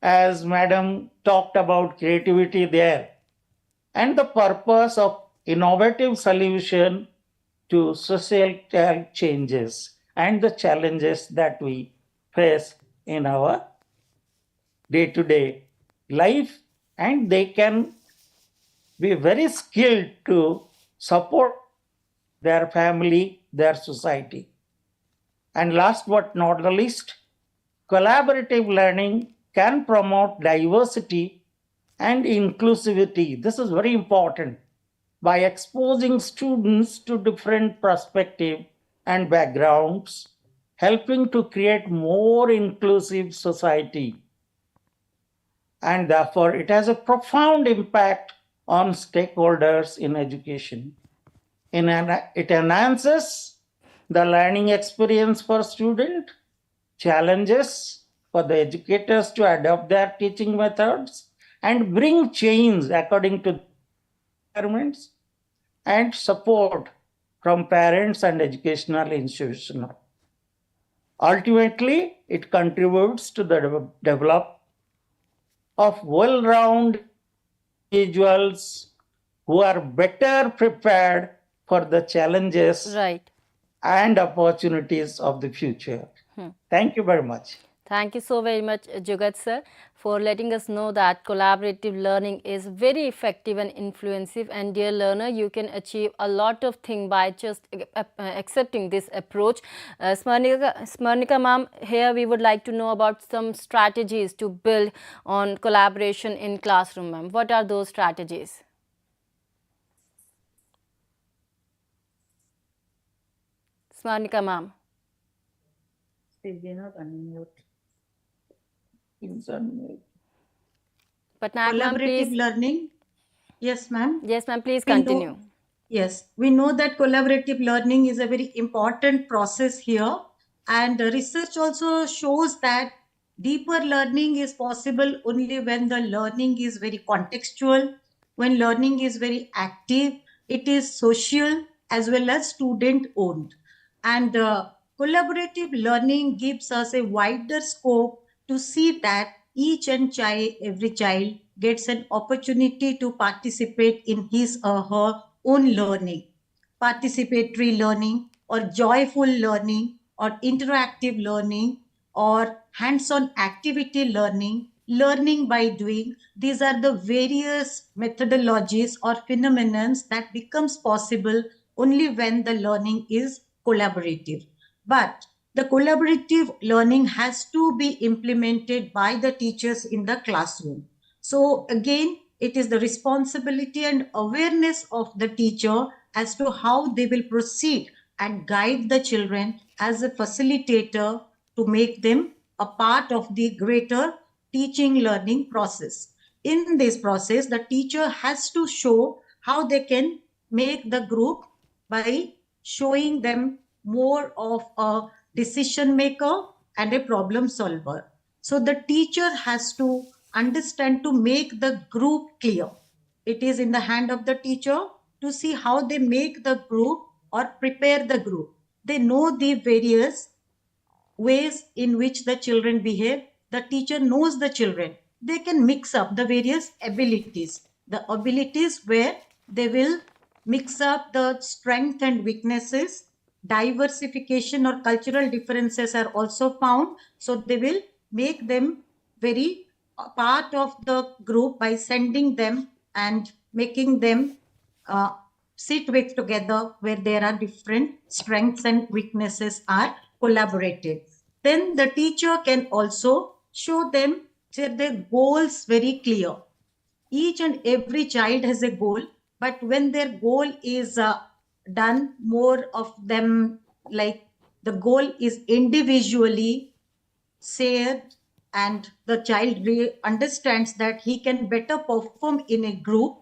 as Madam talked about creativity there, and the purpose of innovative solution to societal changes and the challenges that we face in our day-to-day life, and they can be very skilled to support their family, their society. And last but not the least, collaborative learning can promote diversity and inclusivity. This is very important. By exposing students to different perspectives and backgrounds, helping to create more inclusive society. And therefore, it has a profound impact on stakeholders in education. It enhances the learning experience for students, challenges for the educators to adopt their teaching methods, and bring change according to requirements, and support from parents and educational institutions. Ultimately, it contributes to the development of well-rounded individuals who are better prepared for the challenges Right. and opportunities of the future. Thank you very much. Thank you so very much, Jugat sir, for letting us know that collaborative learning is very effective and influensive. And dear learner, you can achieve a lot of things by just accepting this approach. Smarnika ma'am, here we would like to know about some strategies to build on collaboration in classroom, ma'am. What are those strategies? Smarnika ma'am. Patnaik ma'am, Collaborative please. learning. Yes, ma'am. Yes, ma'am, please We know- continue. Yes, we know that collaborative learning is a very important process here, and research also shows that deeper learning is possible only when the learning is very contextual, when learning is very active, it is social as well as student owned. And collaborative learning gives us a wider scope to see that each and every child gets an opportunity to participate in his or her own learning, participatory learning or joyful learning or interactive learning or hands-on activity learning, learning by doing. These are the various methodologies or phenomena that becomes possible only when the learning is collaborative. But the collaborative learning has to be implemented by the teachers in the classroom. So again, it is the responsibility and awareness of the teacher as to how they will proceed and guide the children as a facilitator to make them a part of the greater teaching learning process. In this process, the teacher has to show how they can make the group by showing them more of a decision maker and a problem solver. So the teacher has to understand to make the group clear. It is in the hand of the teacher to see how they make the group or prepare the group. They know the various ways in which the children behave. The teacher knows the children. They can mix up the various abilities. The abilities where they will mix up the strength and weaknesses. Diversification or cultural differences are also found. So they will make them very part of the group by sending them and making them sit with together where there are different strengths and weaknesses are collaborated. Then the teacher can also show them their goals very clear. Each and every child has a goal, but when their goal is done, more of them, like the goal is individually shared and the child understands that he can better perform in a group,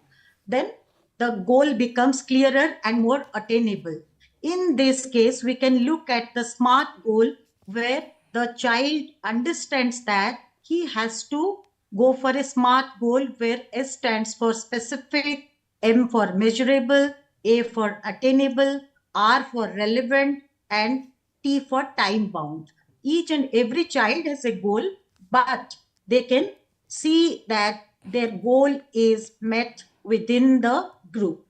then the goal becomes clearer and more attainable. In this case, we can look at the SMART goal where the child understands that he has to go for a SMART goal where S stands for specific, M for measurable, A for attainable, R for relevant, and T for time bound. Each and every child has a goal, but they can see that their goal is met within the group.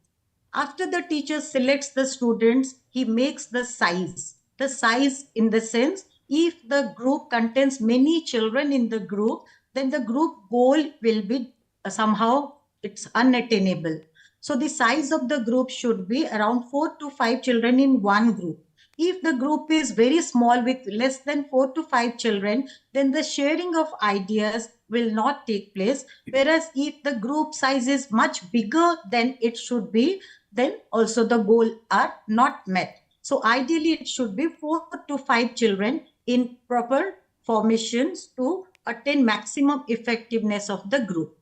After the teacher selects the students, he makes the size. The size in the sense, if the group contains many children in the group, then the group goal will be somehow it's unattainable. So the size of the group should be around 4 to 5 children in one group. If the group is very small with less than 4 to 5 children, then the sharing of ideas will not take place. Whereas if the group size is much bigger than it should be, then also the goal are not met. So ideally it should be 4 to 5 children in proper formations to attain maximum effectiveness of the group.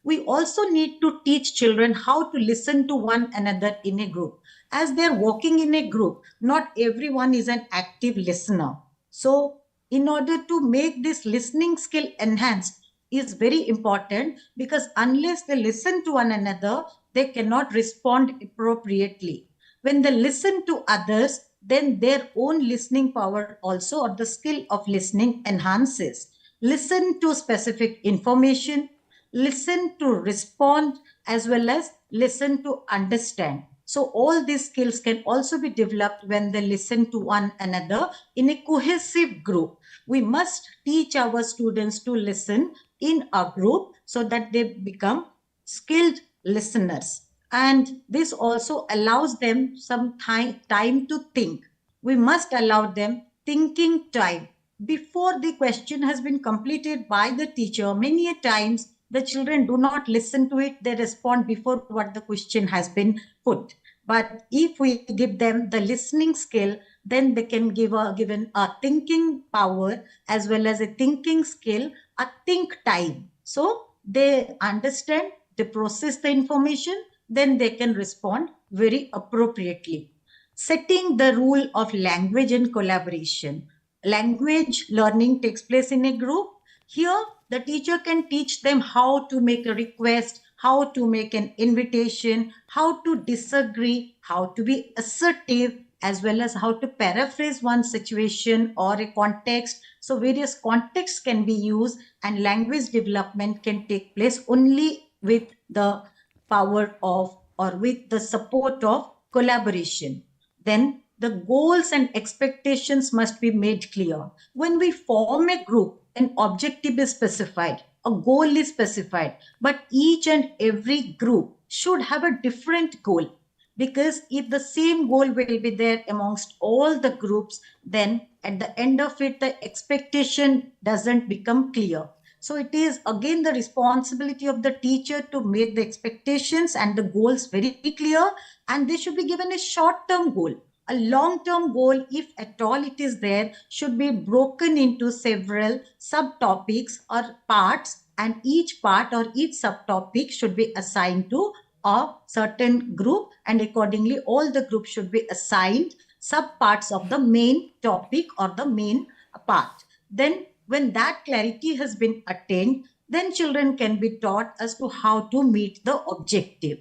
We also need to teach children how to listen to one another in a group. As they're walking in a group, not everyone is an active listener. So in order to make this listening skill enhanced, is very important, because unless they listen to one another, they cannot respond appropriately. When they listen to others, then their own listening power also, or the skill of listening, enhances. Listen to specific information, listen to respond, as well as listen to understand. So all these skills can also be developed when they listen to one another in a cohesive group. We must teach our students to listen in a group so that they become skilled listeners. And this also allows them some time to think. We must allow them thinking time. Before the question has been completed by the teacher, many times the children do not listen to it. They respond before what the question has been put. But if we give them the listening skill, then they can given a thinking power as well as a thinking skill, a think time. So they understand, they process the information, then they can respond very appropriately. Setting the rule of language and collaboration. Language learning takes place in a group. Here, the teacher can teach them how to make a request, how to make an invitation, how to disagree, how to be assertive, as well as how to paraphrase one situation or a context. So various contexts can be used, and language development can take place only with the power of, or with the support of, collaboration. Then the goals and expectations must be made clear. When we form a group, an objective is specified, a goal is specified, but each and every group should have a different goal. Because if the same goal will be there amongst all the groups, then at the end of it, the expectation doesn't become clear. So it is again the responsibility of the teacher to make the expectations and the goals very clear, and they should be given a short-term goal. A long-term goal, if at all it is there, should be broken into several subtopics or parts, and each part or each subtopic should be assigned to a certain group, and accordingly all the groups should be assigned subparts of the main topic or the main part. Then when that clarity has been attained, then children can be taught as to how to meet the objective.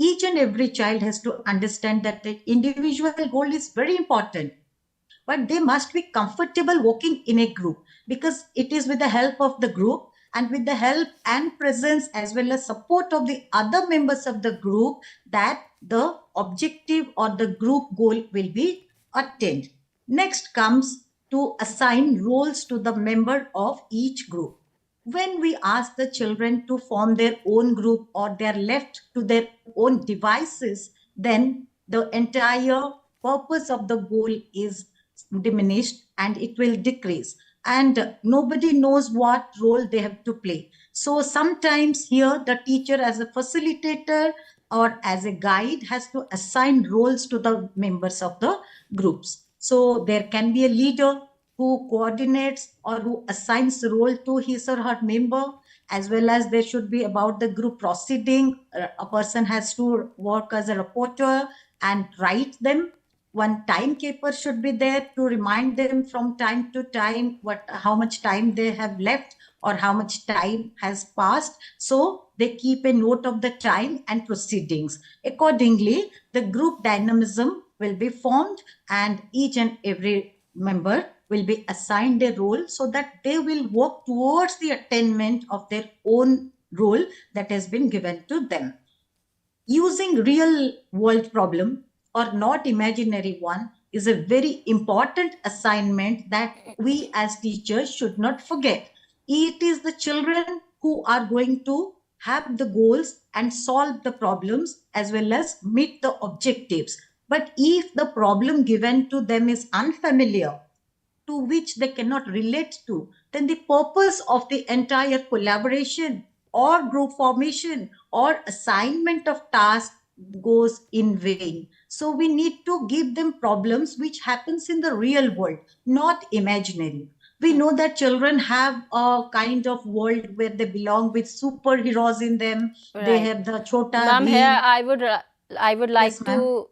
Each and every child has to understand that the individual goal is very important, but they must be comfortable working in a group, because it is with the help of the group and with the help and presence as well as support of the other members of the group that the objective or the group goal will be attained. Next comes to assign roles to the member of each group. When we ask the children to form their own group or they are left to their own devices, then the entire purpose of the goal is diminished and it will decrease. And nobody knows what role they have to play. So sometimes here the teacher as a facilitator or as a guide has to assign roles to the members of the groups. So there can be a leader who coordinates or who assigns role to his or her member, as well as there should be about the group proceeding. A person has to work as a reporter and write them. One timekeeper should be there to remind them from time to time how much time they have left or how much time has passed. So they keep a note of the time and proceedings. Accordingly, the group dynamism will be formed and each and every member will be assigned a role so that they will work towards the attainment of their own role that has been given to them. Using real world problem or not imaginary one is a very important assignment that we as teachers should not forget. It is the children who are going to have the goals and solve the problems as well as meet the objectives. But if the problem given to them is unfamiliar, to which they cannot relate to, then the purpose of the entire collaboration or group formation or assignment of tasks goes in vain. So we need to give them problems which happens in the real world, not imaginary. We know that children have a kind of world where they belong with superheroes in them. Right. They have the Chota Ma'am, Bheem. here I would like Yes, ma'am. to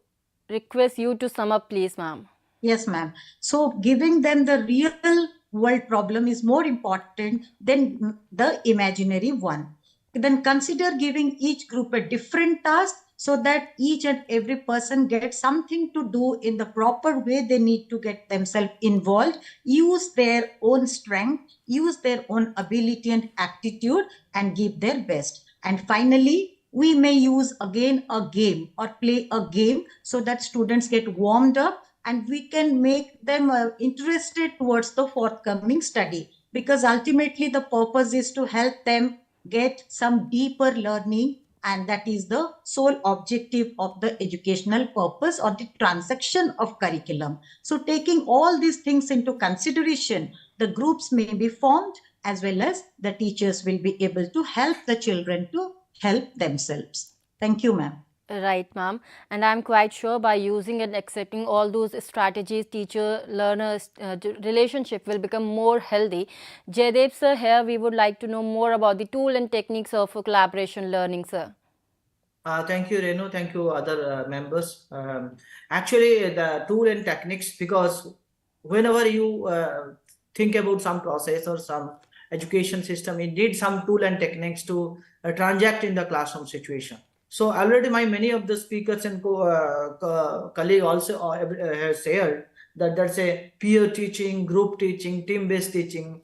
request you to sum up, please, ma'am. Yes, ma'am. So giving them the real world problem is more important than the imaginary one. Then consider giving each group a different task so that each and every person gets something to do in the proper way. They need to get themselves involved, use their own strength, use their own ability and aptitude, and give their best. And finally, we may use again a game or play a game so that students get warmed up and we can make them interested towards the forthcoming study, because ultimately the purpose is to help them get some deeper learning, and that is the sole objective of the educational purpose or the transaction of curriculum. So taking all these things into consideration, the groups may be formed as well as the teachers will be able to help the children to help themselves. Thank you, ma'am. Right, ma'am. And I'm quite sure by using and accepting all those strategies, teacher-learner relationship will become more healthy. Jaydev sir, here we would like to know more about the tool and techniques of collaboration learning, sir. Thank you, Renu. Thank you, other members. Actually, the tool and techniques, because whenever you think about some process or some education system, it needs some tool and techniques to transact in the classroom situation. So already many of the speakers and colleague also have shared that there's a peer teaching, group teaching, team-based teaching,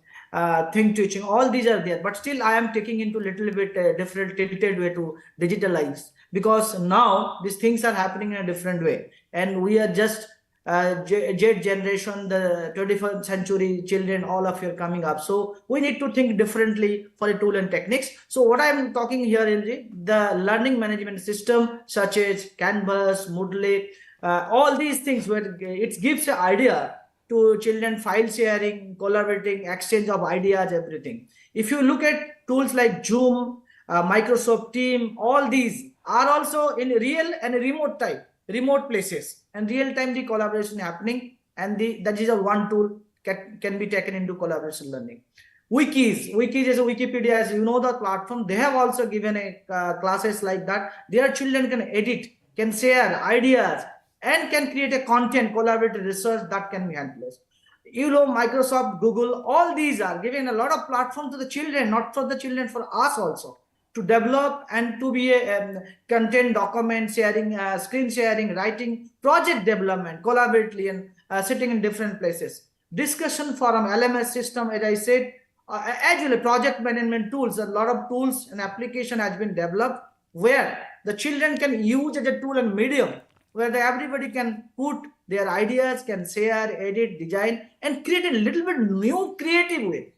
think teaching, all these are there. But still I am taking into little bit different tilted way to digitalize, because now these things are happening in a different way. And we are just Z generation, the 21st century children, all of you are coming up. So we need to think differently for the tool and techniques. So what I am talking here is the learning management system such as Canvas, Moodle, all these things where it gives an idea to children, file sharing, collaborating, exchange of ideas, everything. If you look at tools like Zoom, Microsoft Teams, all these are also in real and remote remote places, and real time the collaboration happening, and that is a one tool can be taken into collaboration learning. Wikis is a Wikipedia, as you know, the platform, they have also given a classes like that. Their children can edit, can share ideas, and can create a content, collaborative research that can be helpless. You know, Microsoft, Google, all these are giving a lot of platform to the children, not for the children, for us also, to develop and to be a content, document sharing, screen sharing, writing, project development, collaboratively, and sitting in different places. Discussion forum, LMS system, as I said, actually project management tools, a lot of tools and application has been developed where the children can use as a tool and medium, where everybody can put their ideas, can share, edit, design, and create a little bit new creative way.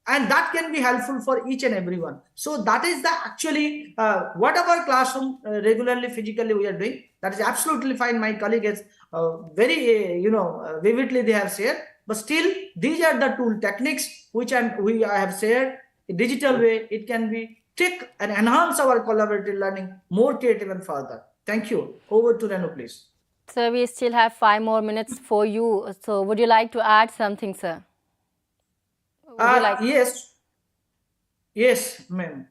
And that can be helpful for each and everyone. So that is the actually whatever classroom regularly, physically we are doing, that is absolutely fine. My colleague has very, vividly they have shared. But still, these are the tool techniques which we have shared. In digital way, it can be take and enhance our collaborative learning more creative and further. Thank you. Over to Renu, please. Sir, we still have 5 more minutes for you. So would you like to add something, sir? Yes, ma'am.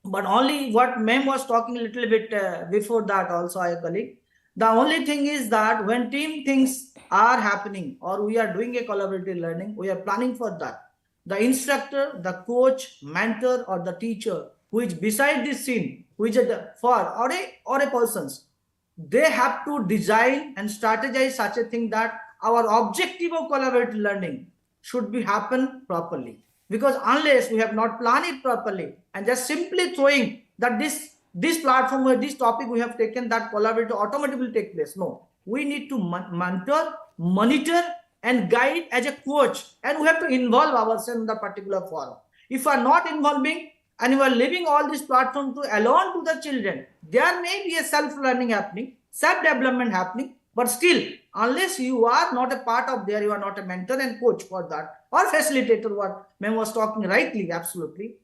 But only what ma'am was talking a little bit before that also, I colleague. The only thing is that when team things are happening or we are doing a collaborative learning, we are planning for that. The instructor, the coach, mentor, or the teacher who is beside this scene, which is or a persons, they have to design and strategize such a thing that our objective of collaborative learning should be happen properly. Because unless we have not planned it properly and just simply throwing that this platform or this topic we have taken, that collaborative automatically will take place. No, we need to mentor, monitor, and guide as a coach, and we have to involve ourselves in the particular forum. If we are not involving and we are leaving all this platform to alone to the children, there may be a self-learning happening, self-development happening, but still, unless you are not a part of there, you are not a mentor and coach for that, or facilitator, what ma'am was talking rightly, absolutely,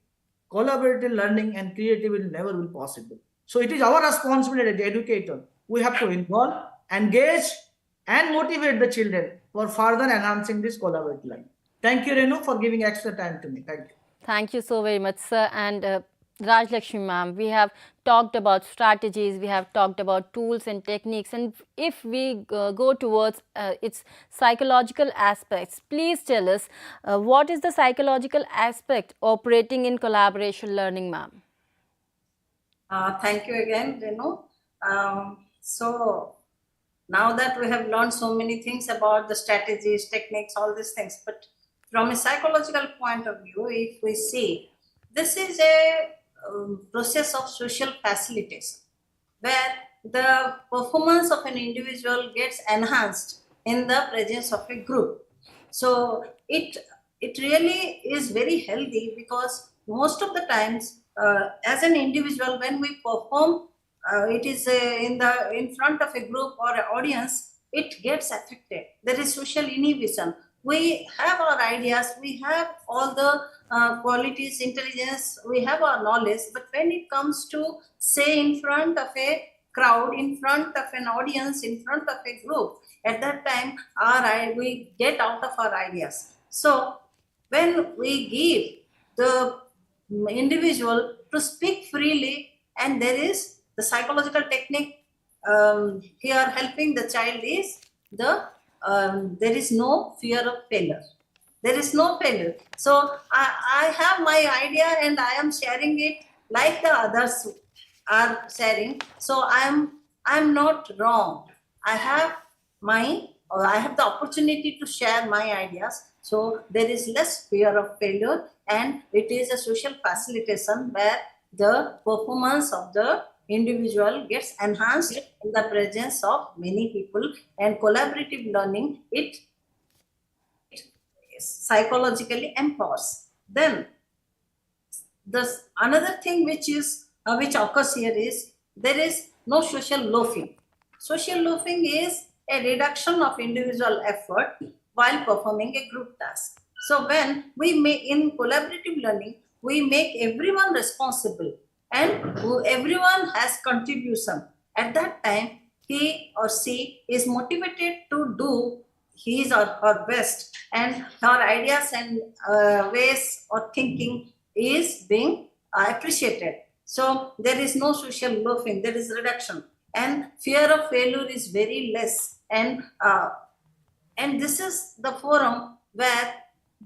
collaborative learning and creativity will never be possible. So it is our responsibility as the educator. We have to involve, engage, and motivate the children for further enhancing this collaborative learning. Thank you, Renu, for giving extra time to me. Thank you. Thank you so very much, sir. And Raj Lakshmi ma'am, we have talked about strategies, we have talked about tools and techniques, and if we go towards its psychological aspects, please tell us what is the psychological aspect operating in collaboration learning, ma'am? Thank you again, Renu. So now that we have learned so many things about the strategies, techniques, all these things, but from a psychological point of view, if we see, this is a process of social facilitation where the performance of an individual gets enhanced in the presence of a group. So it really is very healthy, because most of the times as an individual, when we perform, it is in front of a group or an audience, it gets affected. There is social inhibition. We have our ideas, we have all the qualities, intelligence, we have our knowledge, but when it comes to say in front of a crowd, in front of an audience, in front of a group, at that time we get out of our ideas. So when we give the individual to speak freely, and there is the psychological technique here helping the child is there is no fear of failure. There is no failure. So I have my idea and I am sharing it like the others are sharing. So I'm not wrong. I have the opportunity to share my ideas. So there is less fear of failure, and it is a social facilitation where the performance of the individual gets enhanced in the presence of many people, and collaborative learning, it psychologically empowers. Then another thing which occurs here is there is no social loafing. Social loafing is a reduction of individual effort while performing a group task. So when we make in collaborative learning, we make everyone responsible and everyone has contribution. At that time, he or she is motivated to do his or her best, and her ideas and ways of thinking is being appreciated. So there is no social loafing, there is reduction, and fear of failure is very less. And this is the forum where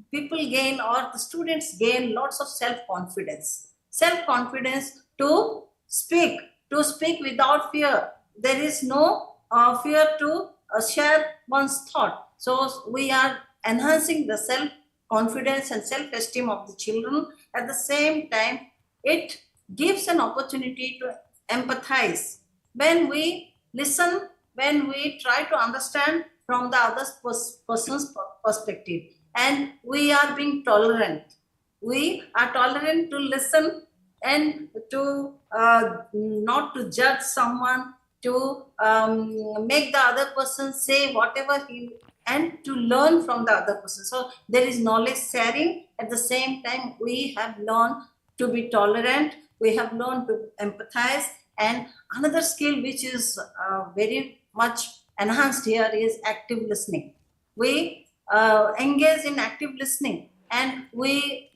people gain, or the students gain, lots of self-confidence to speak without fear. There is no fear to share one's thought. So we are enhancing the self-confidence and self-esteem of the children. At the same time, it gives an opportunity to empathize. When we listen, when we try to understand from the other person's perspective, and we are being tolerant. We are tolerant to listen and to not to judge someone, to make the other person say whatever and to learn from the other person. So there is knowledge sharing. At the same time, we have learned to be tolerant, we have learned to empathize. And another skill which is very much enhanced here is active listening. We engage in active listening, and we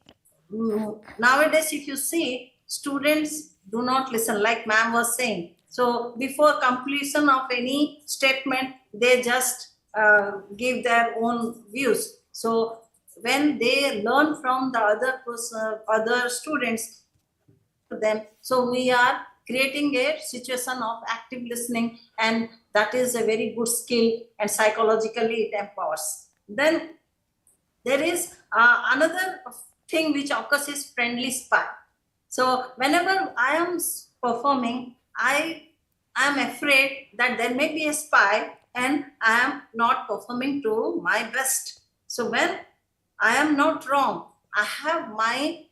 nowadays, if you see, students do not listen, like ma'am was saying. So before completion of any statement, they just give their own views. So when they learn from the other students, them, so we are creating a situation of active listening, and that is a very good skill, and psychologically it empowers. Then there is another thing which occurs is friendly spy. So whenever I am performing, I am afraid that there may be a spy and I am not performing to my best. So when I am not wrong, I have my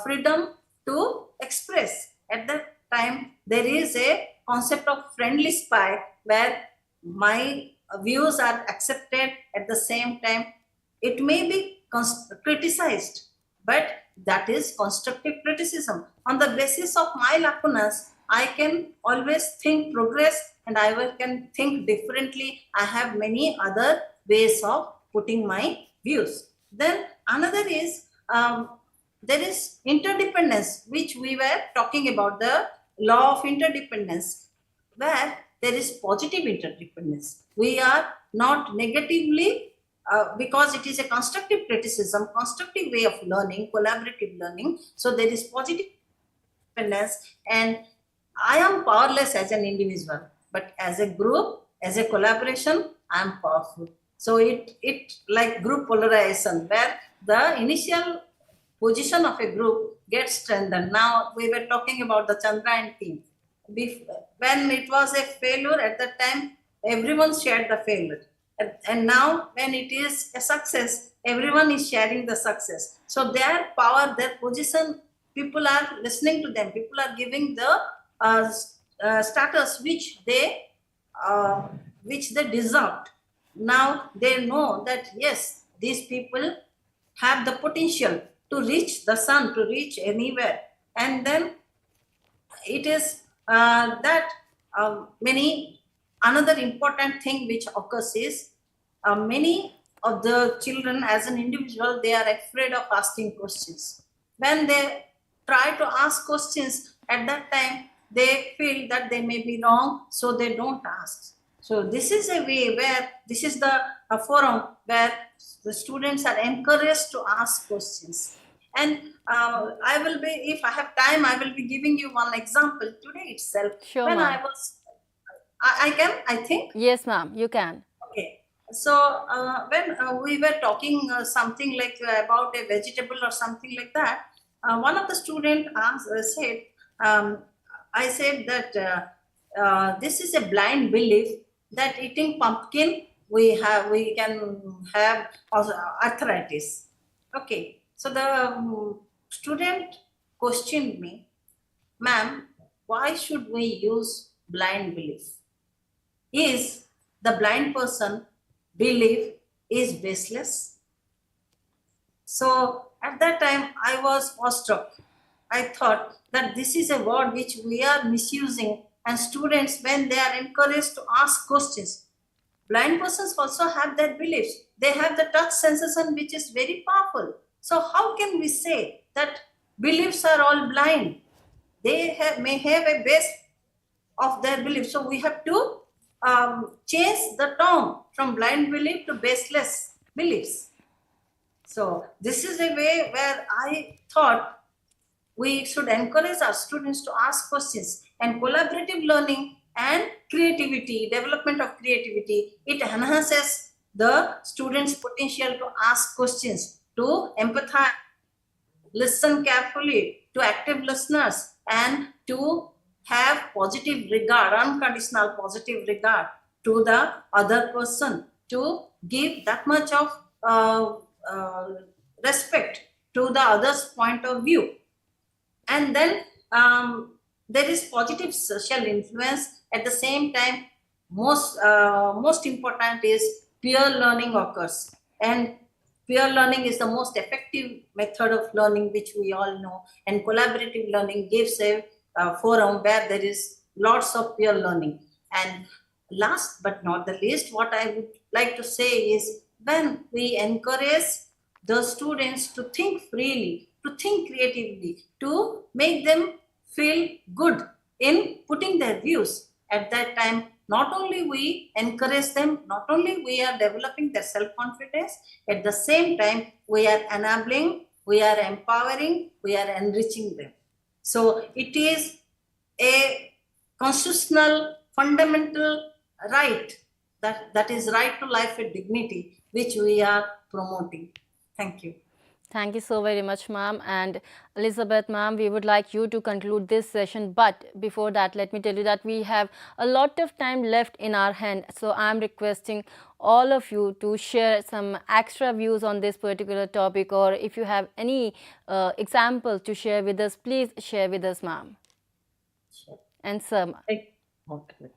freedom to express. At that time, there is a concept of friendly spy where my views are accepted. At the same time, it may be criticized, but that is constructive criticism. On the basis of my lacunas, I can always think progress, and I can think differently. I have many other ways of putting my views. Then another is there is interdependence, which we were talking about, the law of interdependence, where there is positive interdependence. We are not negatively, because it is a constructive criticism, constructive way of learning, collaborative learning. So there is positive independence, and I am powerless as an individual, but as a group, as a collaboration, I am powerful. So it like group polarization, where the initial position of a group gets strengthened. Now we were talking about the Chandrayaan team. When it was a failure at that time, everyone shared the failure. And now when it is a success, everyone is sharing the success. So their power, their position, people are listening to them. People are giving the status which they deserved. Now they know that yes, these people have the potential to reach the sun, to reach anywhere. And then it is that another important thing which occurs is many of the children as an individual, they are afraid of asking questions. When they try to ask questions, at that time they feel that they may be wrong, so they don't ask. So this is a way where this is a forum where the students are encouraged to ask questions. And I will be, if I have time, I will be giving you one example today itself. Sure, when ma'am. I think. Yes, ma'am, you can. Okay. So when we were talking something like about a vegetable or something like that, one of the students said, I said that this is a blind belief that eating pumpkin we can have arthritis. Okay. So the student questioned me, ma'am, why should we use blind belief? Is the blind person belief is baseless? So at that time I was awestruck. I thought that this is a word which we are misusing, and students, when they are encouraged to ask questions, blind persons also have their beliefs. They have the touch sensation which is very powerful. So how can we say that beliefs are all blind? They may have a base of their beliefs. So we have to change the term from blind belief to baseless beliefs. So this is a way where I thought we should encourage our students to ask questions, and collaborative learning and creativity, development of creativity, it enhances the students' potential to ask questions, to empathize, listen carefully, to active listeners, and to have positive regard, unconditional positive regard to the other person, to give that much of respect to the other's point of view. And then there is positive social influence. At the same time, most important is peer learning occurs, and peer learning is the most effective method of learning, which we all know, and collaborative learning gives a forum where there is lots of peer learning. And last but not the least, what I would like to say is, when we encourage the students to think freely, to think creatively, to make them feel good in putting their views, at that time, not only we encourage them, not only we are developing their self-confidence, at the same time, we are enabling, we are empowering, we are enriching them. So it is a constitutional, fundamental right, that is right to life and dignity, which we are promoting. Thank you. Thank you so very much, ma'am. And Elizabeth, ma'am, we would like you to conclude this session. But before that, let me tell you that we have a lot of time left in our hand. So I'm requesting all of you to share some extra views on this particular topic, or if you have any examples to share with us, please share with us, ma'am. Sure. And sir. Okay.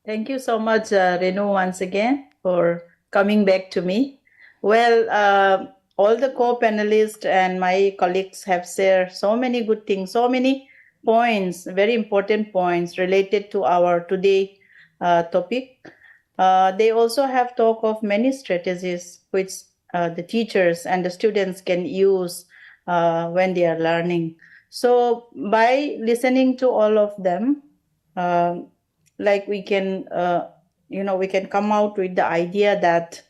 Thank you so much, Renu, once again for coming back to me. Well, all the co-panelists and my colleagues have shared so many good things, so many points, very important points related to our today topic. They also have talked of many strategies which the teachers and the students can use when they are learning. So by listening to all of them, like we can, we can come out with the idea that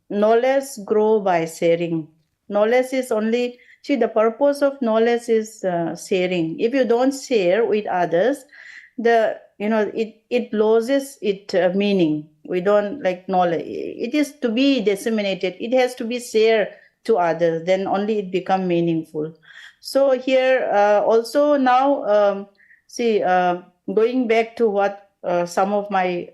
knowledge grow by sharing. Knowledge is only, see, the purpose of knowledge is sharing. If you don't share with others, it loses its meaning. We don't like knowledge. It is to be disseminated. It has to be shared to others. Then only it become meaningful. So here also now, going back to what some of my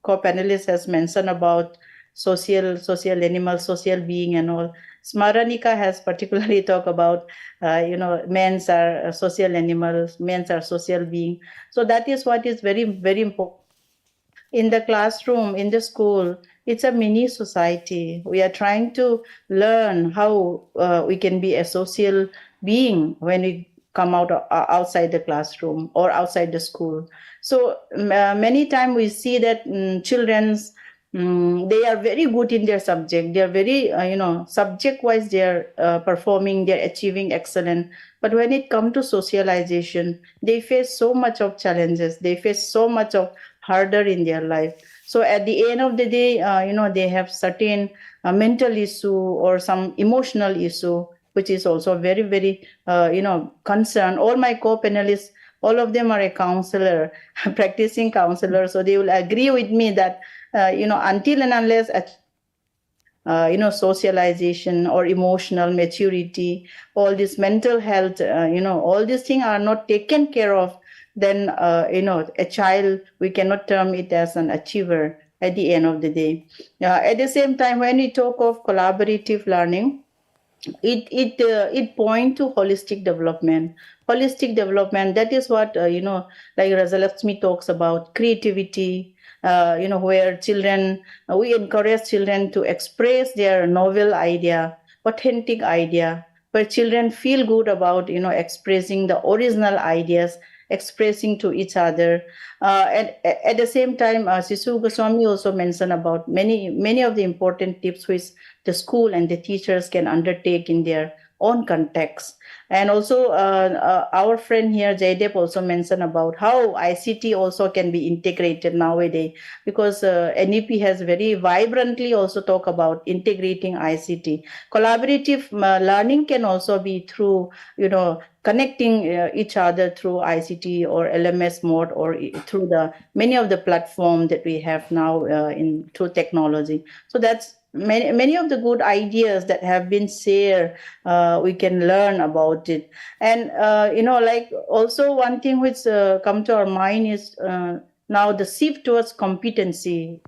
co-panelists has mentioned about social animal, social being and all. Smaranika has particularly talked about, men's are social animals, men's are social being. So that is what is very, very important. In the classroom, in the school, it's a mini society. We are trying to learn how we can be a social being when we come out outside the classroom or outside the school. So many times we see that children's they are very good in their subject. They are very, subject-wise, they are performing, they are achieving excellent. But when it comes to socialization, they face so much of challenges. They face so much of harder in their life. So at the end of the day, they have certain mental issue or some emotional issue, which is also very, very, concern. All my co-panelists, all of them are a counselor, practicing counselor. So they will agree with me that, until and unless, socialization or emotional maturity, all this mental health, all these things are not taken care of, then, a child, we cannot term it as an achiever at the end of the day. At the same time, when we talk of collaborative learning, it point to holistic development. Holistic development, that is what, like Rajalakshmi talks about creativity, where children, we encourage children to express their novel idea, authentic idea, where children feel good about, expressing the original ideas, expressing to each other. At the same time, Sisu Goswami also mentioned about many of the important tips which the school and the teachers can undertake in their own context. And also our friend here, Jaydev, also mentioned about how ICT also can be integrated nowadays, because NEP has very vibrantly also talk about integrating ICT. Collaborative learning can also be through, connecting each other through ICT or LMS mode, or through the many of the platforms that we have now through technology. So that's many of the good ideas that have been shared. We can learn about it. And like also one thing which come to our mind is now the shift towards competency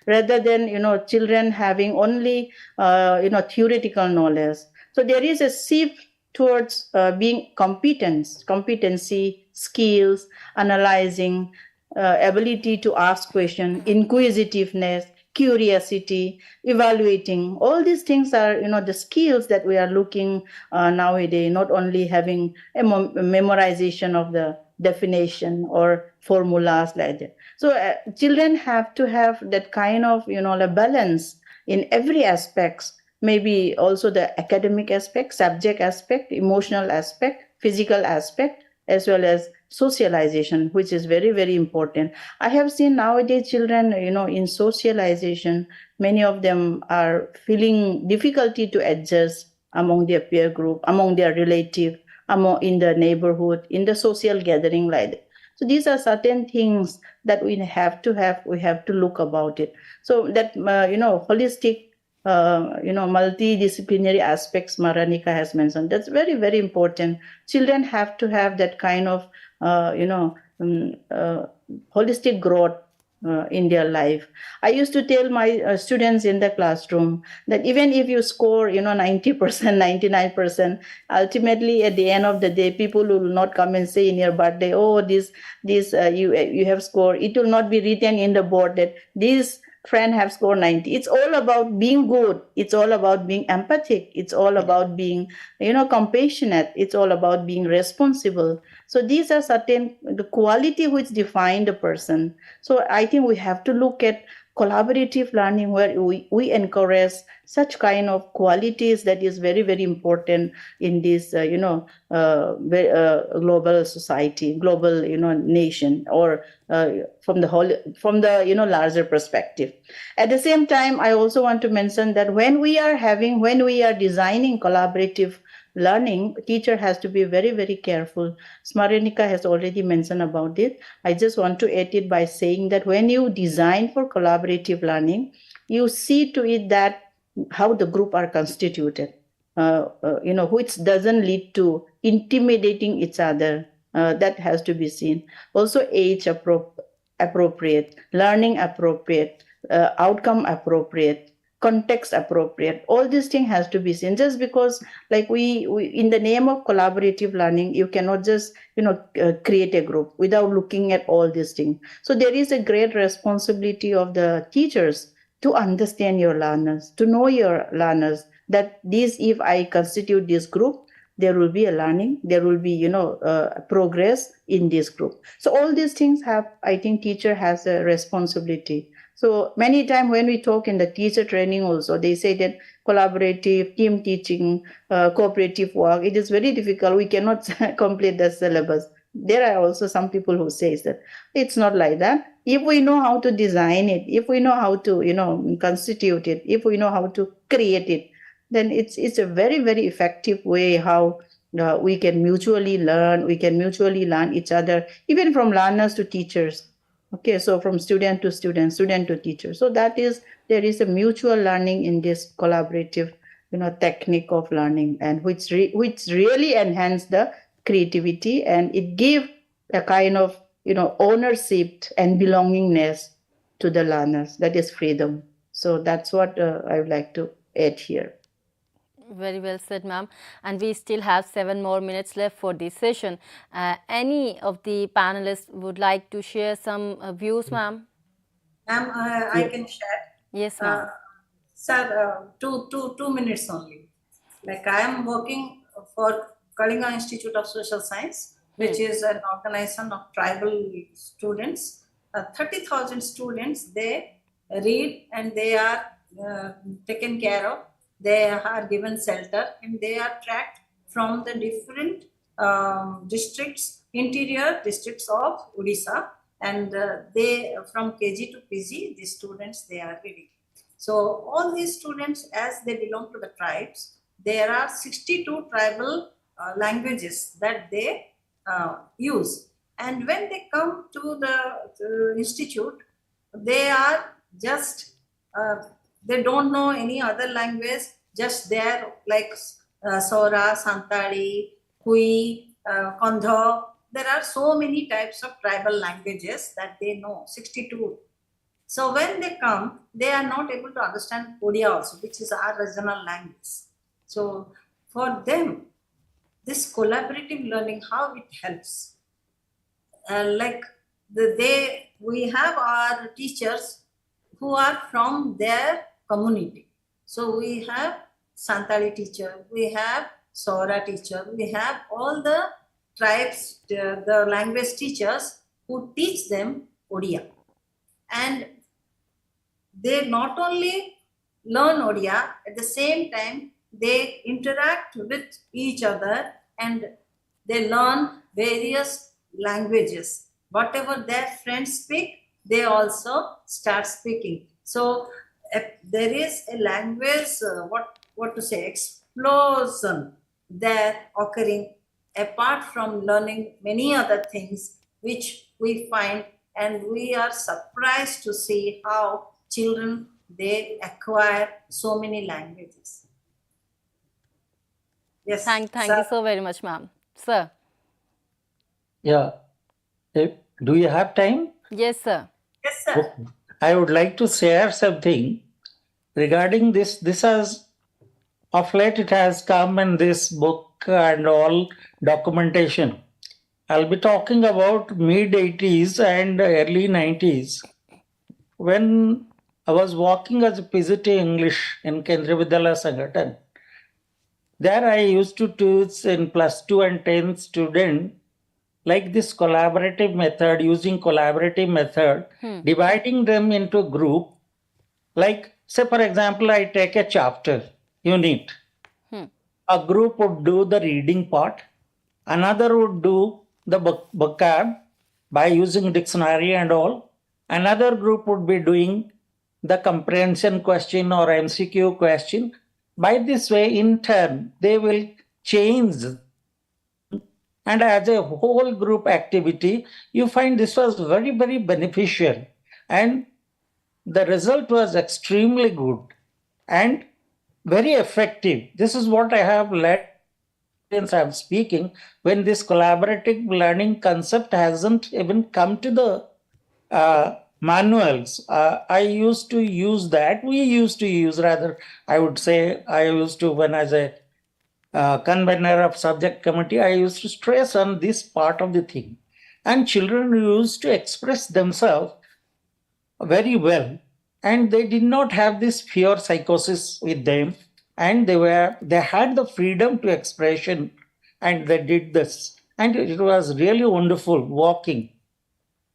rather than children having only theoretical knowledge. So there is a shift towards being competency, skills, analyzing, ability to ask questions, inquisitiveness, curiosity, evaluating. All these things are, the skills that we are looking nowadays, not only having a memorization of the definition or formulas like that. So children have to have that kind of, a balance in every aspects, maybe also the academic aspect, subject aspect, emotional aspect, physical aspect, as well as socialization, which is very, very important. I have seen nowadays children, in socialization, many of them are feeling difficulty to adjust among their peer group, among their relative, in the neighborhood, in the social gathering like that. So these are certain things that we have to look about it. So that, holistic, multidisciplinary aspects Maranika has mentioned. That's very, very important. Children have to have that kind of, holistic growth in their life. I used to tell my students in the classroom that even if you score, 90%, 99%, ultimately at the end of the day, people will not come and say in your birthday, oh, you have scored. It will not be written in the board that this friend have scored 90. It's all about being good. It's all about being empathic. It's all about being, compassionate. It's all about being responsible. So these are the quality which define the person. So I think we have to look at collaborative learning where we encourage such kind of qualities that is very, very important in this, global society, global, nation, or from the larger perspective. At the same time, I also want to mention that when we are designing collaborative learning, teacher has to be very, very careful. Smaranika has already mentioned about it. I just want to add it by saying that when you design for collaborative learning, you see to it that how the group are constituted, which doesn't lead to intimidating each other. That has to be seen. Also, age appropriate, learning appropriate, outcome appropriate, context appropriate. All these things has to be seen. Just because, like we in the name of collaborative learning, you cannot just create a group without looking at all these things. So there is a great responsibility of the teachers to understand your learners, to know your learners, that if I constitute this group, there will be a learning, there will be, progress in this group. So all these things I think teacher has a responsibility. So many times when we talk in the teacher training also, they say that collaborative, team teaching, cooperative work, it is very difficult. We cannot complete the syllabus. There are also some people who say that it's not like that. If we know how to design it, if we know how to, constitute it, if we know how to create it, then it's a very, very effective way how we can mutually learn. We can mutually learn each other, even from learners to teachers. Okay, so from student to student, student to teacher. So there is a mutual learning in this collaborative, technique of learning, and which really enhance the creativity, and it give a kind of, ownership and belongingness to the learners. That is freedom. So that's what I would like to add here. Very well said, ma'am. And we still have 7 more minutes left for this session. Any of the panelists would like to share some views, ma'am? Ma'am, I can share. Yes, ma'am. Sir, 2 minutes only. Like I am working for Kalinga Institute of Social Science, which is an organization of tribal students. 30,000 students, they read and they are taken care of. They are given shelter and they are tracked from the different districts, interior districts of Odisha, and they from KG to PG, the students, they are reading. So all these students, as they belong to the tribes, there are 62 tribal languages that they use. And when they come to the institute, they are just they don't know any other language, just there like Sora, Santali, Hui, Kandha. There are so many types of tribal languages that they know, 62. So when they come, they are not able to understand Odia also, which is our regional language. So for them, this collaborative learning, how it helps. We have our teachers who are from their community. So we have Santali teacher, we have Sora teacher, we have all the tribes, the language teachers who teach them Odia. And they not only learn Odia, at the same time, they interact with each other and they learn various languages. Whatever their friends speak, they also start speaking. So there is a language, what to say, explosion there occurring apart from learning many other things which we find, and we are surprised to see how children, they acquire so many languages. Yes. Thank you so very much, ma'am. Sir. Yeah. Do you have time? Yes, sir. Yes, sir. I would like to share something regarding this. This has, of late, it has come in this book and all documentation. I'll be talking about mid-80s and early 90s. When I was working as a PGT English in Kendriya Vidyalaya Sangathan, there I used to teach in +2 and 10 student like this collaborative method, using collaborative method, dividing them into group Like, say, for example, I take a chapter, unit. A group would do the reading part. Another would do the vocab by using dictionary and all. Another group would be doing the comprehension question or MCQ question. By this way, in turn, they will change. And as a whole group activity, you find this was very, very beneficial. And the result was extremely good and very effective. This is what I have learned since I'm speaking, when this collaborative learning concept hasn't even come to the manuals. I used to use that. We used to use, rather, I would say, I used to, when as a convener of subject committee, I used to stress on this part of the thing. And children used to express themselves very well. And they did not have this fear psychosis with them. And they had the freedom to expression, and they did this. And it was really wonderful walking.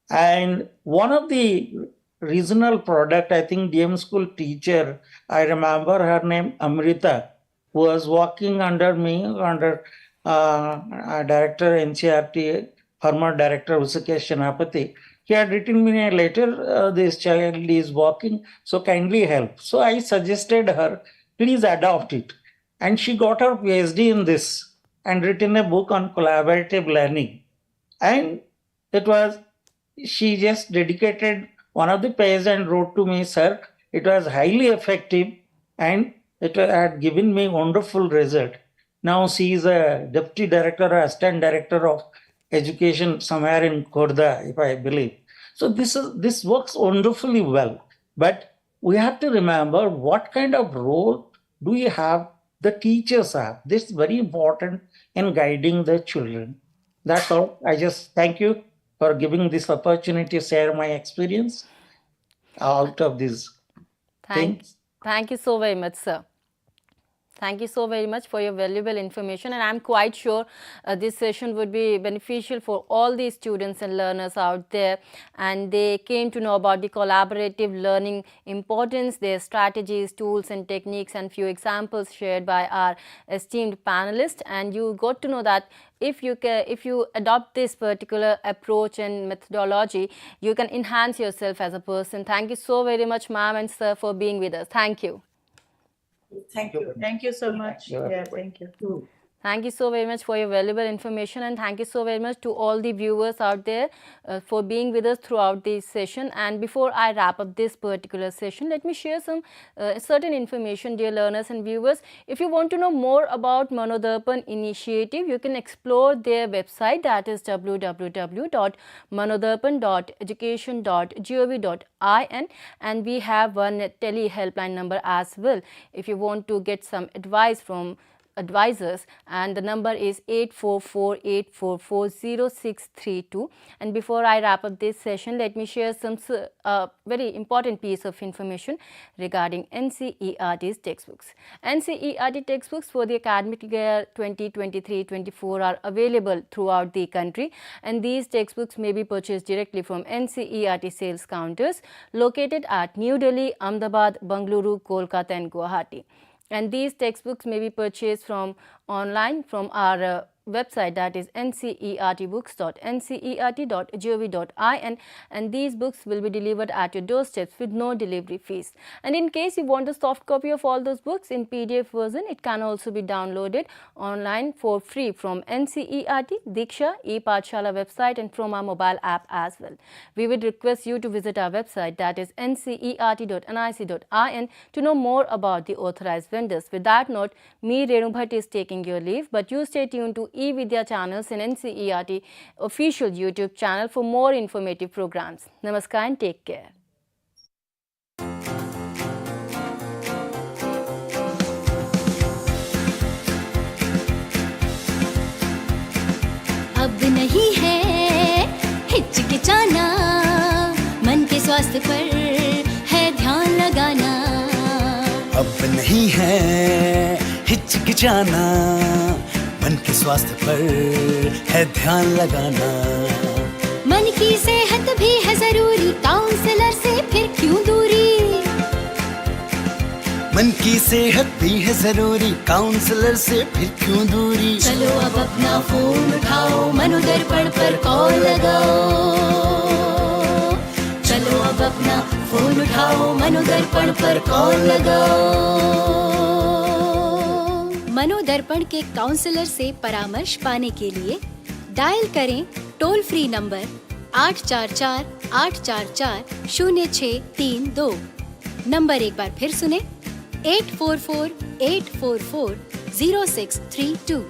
And one of the regional product, I think DM school teacher, I remember her name Amrita, who was working under me, under director NCRT, former director Usikesh Shanapati. He had written me a letter, this child is walking, so kindly help. So I suggested her, please adopt it. And she got her PhD in this and written a book on collaborative learning. And she just dedicated one of the pages and wrote to me, sir, it was highly effective and it had given me wonderful result. Now she is a deputy director or assistant director of education somewhere in Khordha, if I believe. So this works wonderfully well. But we have to remember what kind of role do we have, the teachers have. This is very important in guiding the children. That's all. I just thank you for giving this opportunity to share my experience out of these things. Thank you so very much, sir. Thank you so very much for your valuable information, and I'm quite sure this session would be beneficial for all the students and learners out there, and they came to know about the collaborative learning importance, their strategies, tools and techniques, and few examples shared by our esteemed panelists. And you got to know that if you adopt this particular approach and methodology, you can enhance yourself as a person. Thank you so very much, ma'am and sir, for being with us. Thank you. Thank you. Thank you so much. Yeah, thank you. Thank you so very much for your valuable information, and thank you so very much to all the viewers out there for being with us throughout this session. And before I wrap up this particular session, let me share some certain information, dear learners and viewers. If you want to know more about MANODARPAN initiative, you can explore their website, that is www.manodarpan.education.gov.in, and we have one tele helpline number as well if you want to get some advice from advisors, and the number is 844-844-0632. And before I wrap up this session, let me share some very important piece of information regarding NCERT's textbooks. NCERT textbooks for the academic year 2023-24 are available throughout the country, and these textbooks may be purchased directly from NCERT sales counters located at New Delhi, Ahmedabad, Bengaluru, Kolkata and Guwahati. And these textbooks may be purchased from online from our website, that is ncertbooks.ncert.gov.in, and these books will be delivered at your doorsteps with no delivery fees. And in case you want a soft copy of all those books in PDF version, it can also be downloaded online for free from NCERT, Diksha, eParicharcha website and from our mobile app as well. We would request you to visit our website, that is ncert.nic.in, to know more about the authorized vendors. With that note, me Renu Bhatt is taking your leave, but you stay tuned to eVidya channels and NCERT official YouTube channel for more informative programs. Namaskar and take care. अब नहीं है हिचकिचाना, मन के स्वास्थ्य पर है ध्यान लगाना। अब नहीं है हिचकिचाना, मन के स्वास्थ्य पर है ध्यान लगाना। मन की सेहत भी है जरूरी, काउंसलर से फिर क्यों दूरी। मन की सेहत भी है जरूरी, काउंसलर से फिर क्यों दूरी। चलो अब अपना फोन उठाओ, मनोदर्पण पर कॉल लगाओ। चलो अब अपना फोन उठाओ, मनोदर्पण पर कॉल लगाओ। मनोदर्पण के काउंसलर से परामर्श पाने के लिए डायल करें टोल फ्री नंबर 844-844-0632। नंबर एक बार फिर सुने 844-844-0632।